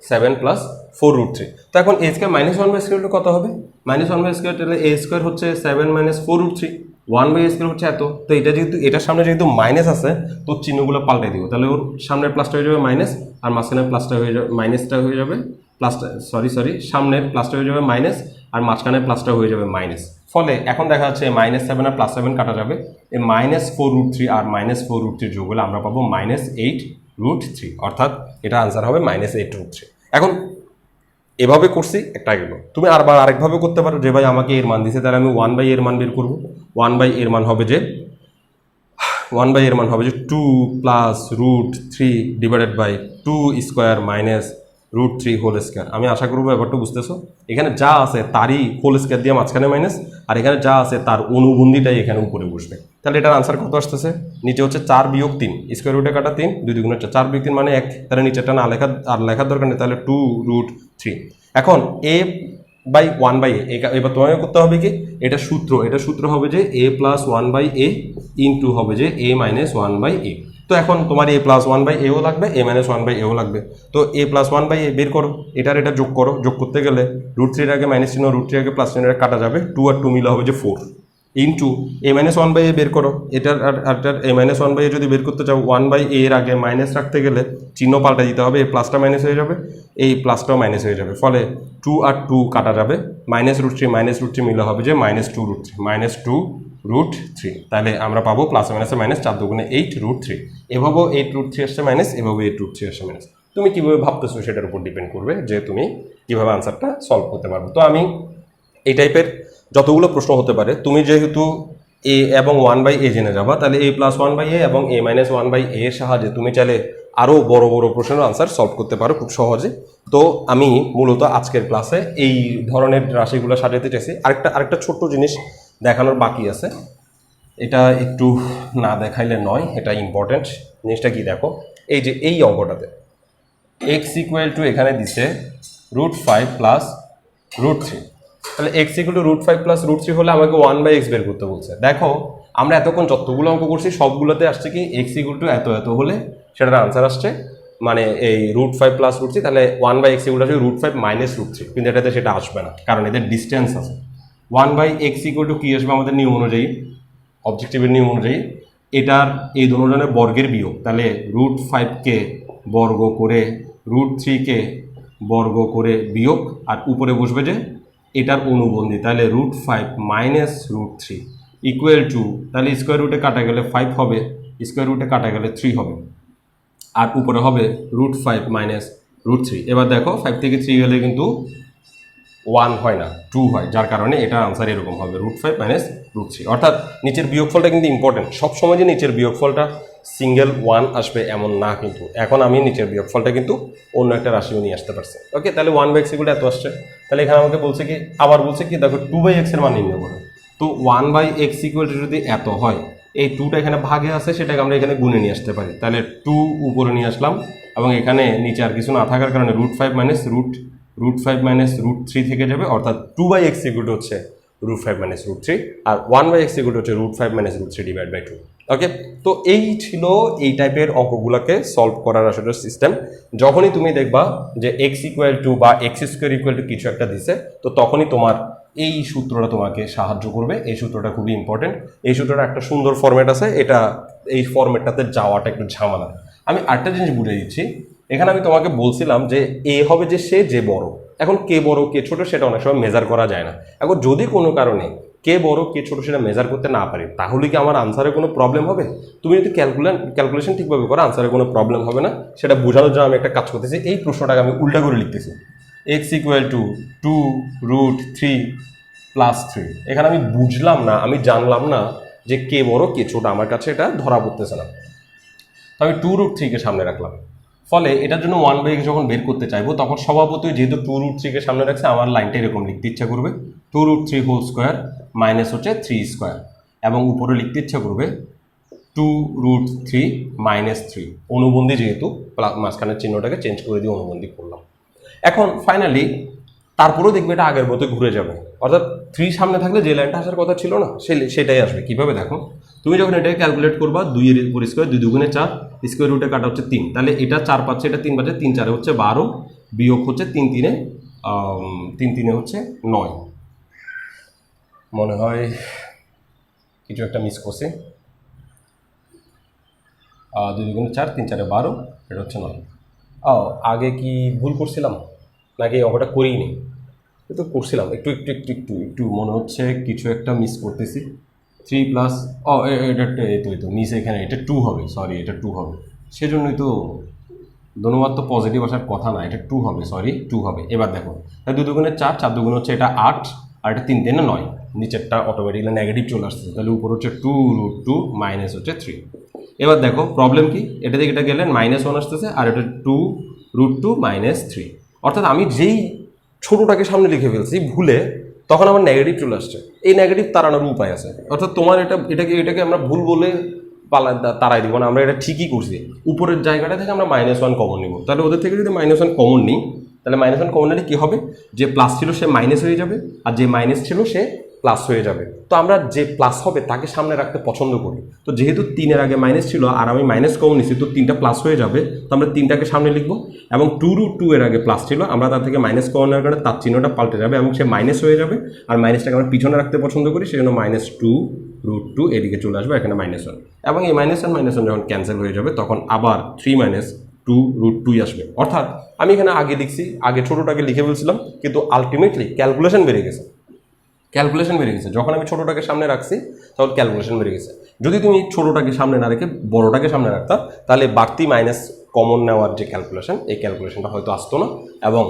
7 + 4√3। তো এখন a square minus 1/a square কত হবে? মাইনাস 1/a স্কয়ার, তাহলে a স্কয়ার হচ্ছে 7 - 4√3, 1/a স্কয়ার হচ্ছে এত। তো এটা যেহেতু এটার সামনে যেহেতু মাইনাস আছে, তো চিহ্নগুলো পাল্টে দিব, তাহলে ওর সামনের প্লাসটা হয়ে যাবে মাইনাস, আর মাঝখানের প্লাসটা হয়ে যাবে মাইনাসটা হয়ে যাবে প্লাসটা, সরি সামনের প্লাসটা হয়ে যাবে মাইনাস, আর মাঝখানের প্লাসটা হয়ে যাবে মাইনাস। ফলে এখন দেখা যাচ্ছে -7 আর +7 কাটা যাবে, এই -4√3 আর -4√3 যোগ হলে আমরা পাবো -8√3, অর্থাৎ এটা আনসার হবে -8√3। এখন এভাবে করছি একটা গেল, তুমি আরেকভাবে করতে পারো যে ভাই আমাকে এর মান দিছে, তাহলে আমি 1/a এর মান বের করবো। 1/a এর মান হবে যে 2 + √3 / 2 স্কয়ার মাইনাস √3 হোল স্কয়ার। আমি আশা করবো ব্যাপারটা বুঝতেছো। এখানে যা আছে তারই হোল স্কয়ার দিয়ে মাঝখানে মাইনাস, আর এখানে যা আছে তার অনুবন্ধীটাই এখানে উপরে বসবে। তাহলে এটার আনসার কত আসতেছে? নিচে হচ্ছে 4 - 3, স্কয়ার রুটে কাটা 3, 2 2 গুণে 4 - 3 মানে 1, তাহলে নিচেটা না লেখার দরকার নেই, তাহলে 2√3। এখন a/1/a, এবার তোমাকে করতে হবে কি, এটা সূত্র হবে যে a + 1/a ইন্টু হবে যে a - 1/a। তো এখন তোমার a + 1/a-ও লাগবে, a - 1/a-ও লাগবে। তো a + 1/a বের করো, এটা যোগ করো, যোগ করতে গেলে √3 আগে মাইনাস চিহ্ন, √3 আগে প্লাস চিহ্ন কাটা যাবে, 2 আর 2 মিলে হবে যে 4, ইন্টু a - 1/a বের করো। এটার a - 1/a যদি বের করতে চাও, 1/a এর আগে মাইনাস রাখতে গেলে চিহ্ন পাল্টা দিতে হবে, এই প্লাসটা মাইনাস হয়ে যাবে, এই প্লাসটাও মাইনাস হয়ে যাবে, ফলে 2 আর 2 কাটা যাবে, -√3 মিলে হবে যে -2√3, তাহলে আমরা পাবো প্লাস মাইনাসে মাইনাস, 4 দুগুণে 8√3। এভাবেও 8√3 আসছে মাইনাস, এভাবে 8√3 আসছে মাইনাস। তুমি কীভাবে ভাবতেছো সেটার উপর ডিপেন্ড করবে যে তুমি কীভাবে আনসারটা সলভ করতে পারবে। তো আমি এই টাইপের যতগুলো প্রশ্ন হতে পারে, তুমি যেহেতু a এবং 1/a জেনে যাবা, তাহলে a + 1/a এবং a - 1/a এর সাহায্যে তুমি চাইলে আরও বড় বড় প্রশ্নের আনসার সলভ করতে পারো খুব সহজে। তো আমি মূলত আজকের ক্লাসে এই ধরনের রাশিগুলো সাজাতে চাইছি। আরেকটা ছোট্ট জিনিস দেখানোর বাকি আছে, এটা একটু না দেখাইলে নয়, এটা ইম্পর্টেন্ট। জিনিসটা কি দেখো, এই যে এই অঙ্কটাতে x = এখানে দিছে √5 + √3, তাহলে x = √5 + √3 হলে আমাকে 1/x বের করতে বলছে। দেখো আমরা এতক্ষণ যতগুলো অঙ্ক করছি সবগুলোতে আসছে কি x = এত এত হলে সেটার আনসার আসছে মানে এই √5 + √3, তাহলে 1/x = √5 - √3, কিন্তু এটাতে সেটা আসবে না, কারণ এদের ডিস্টেন্স আছে। 1/x = কি আসবে আমাদের নিয়ম অনুযায়ী, অবজেক্টিভের নিয়ম অনুযায়ী, এটার এই দুজনের বর্গের বিয়োগ, তাহলে √5-কে বর্গ করে √3-কে বর্গ করে বিয়োগ, আর উপরে বসবে যে এটার অনুবন্ধী, তাহলে √5 - √3 = তাহলে স্কোয়ার রুটে কাটা গেলে 5 হবে, স্কোয়ার রুটে কাটা গেলে 3 হবে, আর উপরে হবে √5 - √3। এবার দেখো 5 থেকে 3 গেলে কিন্তু 1 হয় না, 2 হয়, যার কারণে এটার আনসার এরকম হবে √5 মাইনাস √3। অর্থাৎ নিচের বিয়োগফলটা কিন্তু ইম্পর্টেন্ট, সবসময় যে নিচের বিয়োগফলটা সিঙ্গেল 1 আসবে এমন না, কিন্তু এখন আমি নিচের বিয়োগফলটা কিন্তু অন্য একটা রাশিও নিয়ে আসতে পারছি। ওকে, তাহলে 1/x ইকুয়াল এত আসছে। তাহলে এখানে আমাকে বলছে কি, আবার বলছে কি দেখো 2/x এর মান নির্ণয় করো। তো 1/x ইকুয়াল যদি এত হয়, এই 2টা এখানে ভাগে আছে, সেটাকে আমরা এখানে গুণে নিয়ে আসতে পারি। তাহলে 2 উপরে নিয়ে আসলাম, এবং এখানে নিচে আর কিছু না থাকার কারণে √5 মাইনাস √5 মাইনাস √3 থেকে যাবে, অর্থাৎ 2/x ইকুয়াল হচ্ছে √5 মাইনাস √3, আর 1/x ইকুয়াল হচ্ছে √5 মাইনাস √3 ডিভাইড বাই 2। ওকে, তো এই ছিল এই টাইপের অঙ্কগুলোকে সলভ করার আসলে সিস্টেম। যখনই তুমি দেখবা যে x ইকুয়াল টু বা x² ইকুয়াল টু কিছু একটা দিছে, তো তখনই তোমার এই সূত্রটা তোমাকে সাহায্য করবে। এই সূত্রটা খুবই ইম্পর্টেন্ট। এই সূত্রটা একটা সুন্দর ফরম্যাট আছে, এটা এই ফরম্যাটটাতে যাওয়াটা একটু ঝামেলা। আমি আরেকটা জিনিস বুঝিয়ে দিচ্ছি। এখানে আমি তোমাকে বলছিলাম যে এ হবে যে সে যে বড়, এখন কে বড় কে ছোট সেটা অনেক সময় মেজার করা যায় না। এখন যদি কোনো কারণে কে বড় কে ছোট সেটা মেজার করতে না পারি, তাহলে কি আমার আনসারে কোনো প্রবলেম হবে? তুমি যদি ক্যালকুলেশন ঠিকভাবে করো, আনসারে কোনো প্রবলেম হবে না। সেটা বোঝানোর জন্য আমি একটা কাজ করতেছি, এই প্রশ্নটাকে আমি উল্টা করে লিখতেছি, x ইকুয়াল টু 2√3 প্লাস 3। এখানে আমি বুঝলাম না, আমি জানলাম না যে কে বড় কে ছোট, আমার কাছে এটা ধরা পড়তেছে না। তো আমি 2√3 সামনে রাখলাম, ফলে এটার জন্য 1/x যখন বের করতে চাইবো, তখন স্বভাবতই যেহেতু 2√3 সামনে রাখছে, আমার লাইনটা এরকম লিখতে ইচ্ছা করবে 2√3 হোল স্কোয়ার মাইনাস হচ্ছে 3 স্কোয়ার, এবং উপরে লিখতে ইচ্ছা করবে 2√3 মাইনাস 3। অনুবন্ধী যেহেতু, মাঝখানের চিহ্নটাকে চেঞ্জ করে দিয়ে অনুবন্ধী করলাম। এখন ফাইনালি তারপরেও দেখবে এটা আগের মতো ঘুরে যাবে, অর্থাৎ 3 সামনে থাকলে যে লাইনটা আসার কথা ছিল না সেটাই আসবে। কিভাবে দেখো, তুমি যখন এটাকে ক্যালকুলেট করবা 2 এর উপর স্কোয়ার, 2 দুগুণে 4, স্কোয়ার রুটে কাটা হচ্ছে 3, তাহলে এটা 4 পাচ্ছে, এটা 3 পাচ্ছে, 3 4 হচ্ছে 12, বিয়োগ হচ্ছে 3 3 হচ্ছে 9। মনে হয় কিছু একটা মিস করছি। 2 দুগুণে 4, 3 4 12, এটা হচ্ছে 9। আগে কি ভুল করছিলাম নাকি অঙ্কটা করিনি? তো করছিলাম, একটু একটু একটু একটু একটু মনে হচ্ছে কিছু একটা মিস করতেছি। 3 প্লাস এটা এই তো নিচে এখানে এটা 2 হবে, সরি এটা 2 হবে, সেজন্যই তো ধন্যবাদ। তো পজিটিভ আসার কথা না, এটা 2 হবে, সরি 2 হবে। এবার দেখো, 2 দুগুণে 4, 4 দুগুণে হচ্ছে এটা 8, আর এটা 3 3 9, নিচেরটা অটোমেটিকলি নেগেটিভ চলে আসতেছে, তাহলে উপর হচ্ছে 2√2 মাইনাস হচ্ছে 3। এবার দেখো প্রবলেম কি, এটা থেকে এটা গেলেন -1 আসতেছে, আর এটা 2√2 মাইনাস 3। অর্থাৎ আমি যেই ছোটোটাকে সামনে লিখে ফেলছি ভুলে, তখন আমার নেগেটিভ চলে আসছে। এই নেগেটিভ তাড়ানোর উপায় আছে, অর্থাৎ তোমার এটাকে আমরা ভুল বলে তাড়াই দিব না, আমরা এটা ঠিকই করছি। উপরের জায়গাটা থেকে আমরা -1 কমন নিব, তাহলে ওদের থেকে যদি -1 কমন নিই, তাহলে -1 কমন নিলে কী হবে, যে প্লাস ছিল সে মাইনাস হয়ে যাবে, আর যে মাইনাস ছিল সে প্লাস হয়ে যাবে। তো আমরা যে প্লাস হবে তাকে সামনে রাখতে পছন্দ করি। তো যেহেতু 3-এর আগে মাইনাস ছিল আর আমি মাইনাস কমন নিচ্ছি, তো 3টা প্লাস হয়ে যাবে, তো আমরা 3টাকে সামনে লিখবো। এবং 2√2 এর আগে প্লাস ছিল, আমরা তার থেকে মাইনাস কমন নেওয়ার কারণে তার চিহ্নটা পাল্টে যাবে এবং সে মাইনাস হয়ে যাবে, আর মাইনাসটাকে আমরা পিছনে রাখতে পছন্দ করি, সেজন্য -2√2 এদিকে চলে আসবে, এখানে -1। এবং এই -1 যখন ক্যান্সেল হয়ে যাবে, তখন আবার 3 - 2√2 আসবে। অর্থাৎ আমি এখানে আগে লিখছি, আগে ছোটোটাকে লিখে ফেলছিলাম, কিন্তু আলটিমেটলি ক্যালকুলেশন বেড়ে গেছে। যখন আমি ছোটোটাকে সামনে রাখছি, তখন ক্যালকুলেশন বেড়ে গেছে। যদি তুমি ছোটোটাকে সামনে না রেখে বড়োটাকে সামনে রাখতা, তাহলে বাড়তি মাইনাস কমন নেওয়ার যে ক্যালকুলেশন, এই ক্যালকুলেশনটা হয়তো আসতো না, এবং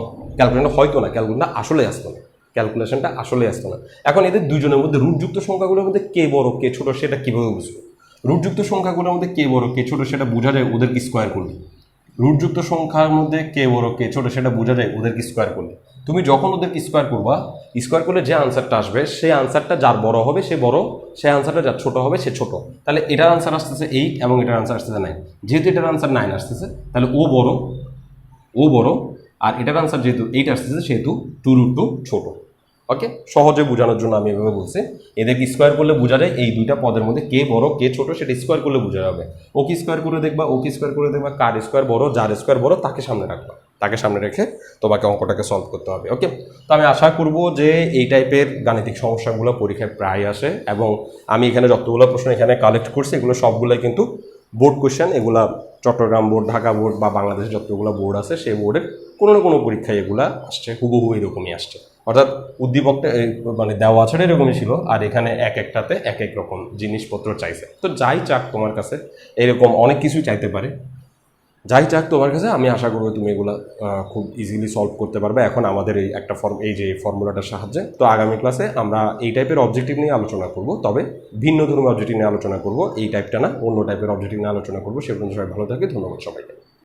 ক্যালকুলেশনটা আসলে আসতো না। এখন এদের দুজনের মধ্যে রুটযুক্ত সংখ্যাগুলোর মধ্যে কে বড় কে ছোট সেটা কীভাবে বুঝবে? রুটযুক্ত সংখ্যাগুলোর মধ্যে কে বড় কে ছোট সেটা বোঝা যায় ওদেরকে স্কোয়ার করলে। রুটযুক্ত সংখ্যার মধ্যে কে বড় কে ছোট সেটা বোঝা যায় ওদেরকে স্কোয়ার করলে। তুমি যখন ওদেরকে স্কোয়ার করবা, স্কোয়ার করলে যে আনসারটা আসবে, সেই আনসারটা যার বড় হবে সে বড়, সেই আনসারটা যার ছোট হবে সে ছোট। তাহলে এটার আনসার আসতেছে 8 এবং এটার আনসার আসতেছে 9। যেহেতু এটার আনসার 9 আসতেছে, তাহলে ও বড়, আর এটার আনসার যেহেতু 8 আসতেছে, সেহেতু 2√2 ছোট। ওকে, সহজে বোঝানোর জন্য আমি এভাবে বলছি। এদেরকে স্কোয়ার করলে বোঝা যায় এই দুইটা পদের মধ্যে কে বড় কে ছোট, সেটা স্কোয়ার করলে বোঝা যাবে। ওকে স্কোয়ার করে দেখবা, কার স্কোয়ার বড়, যার স্কোয়ার বড় তাকে সামনে রেখে তোমাকে অঙ্কটাকে সলভ করতে হবে। ওকে, তো আমি আশা করব যে এই টাইপের গাণিতিক সমস্যাগুলো পরীক্ষায় প্রায় আসে, এবং আমি এখানে যতগুলো প্রশ্ন এখানে কালেক্ট করছি, এগুলো সবগুলোই কিন্তু বোর্ড কোয়েশ্চেন। এগুলা চট্টগ্রাম বোর্ড, ঢাকা বোর্ড বা বাংলাদেশের যতগুলো বোর্ড আছে সেই বোর্ডের কোনো না কোনো পরীক্ষায় এগুলা আসছে, হুবহু এরকমই আসছে। অর্থাৎ উদ্দীপকটা মানে দেওয়া আছে এরকমই ছিল, আর এখানে একটাতে এক এক রকম জিনিসপত্র চাইছে। তো যাই চাক তোমার কাছে, এরকম অনেক কিছু চাইতে পারে, যাই চাক তোমার কাছে, আমি আশা করবো তুমি এগুলো খুব ইজিলি সলভ করতে পারবে এখন আমাদের এই একটা এই যে ফর্মুলাটার সাহায্যে। তো আগামী ক্লাসে আমরা এই টাইপের অবজেক্টিভ নিয়ে আলোচনা করব, তবে ভিন্ন ধর্মী অবজেক্টিভ নিয়ে আলোচনা করব, এই টাইপটা না, অন্য টাইপের অবজেক্টিভ নিয়ে আলোচনা করবো। সে পর্যন্ত সবাই ভালো থাকে, ধন্যবাদ সবাইকে।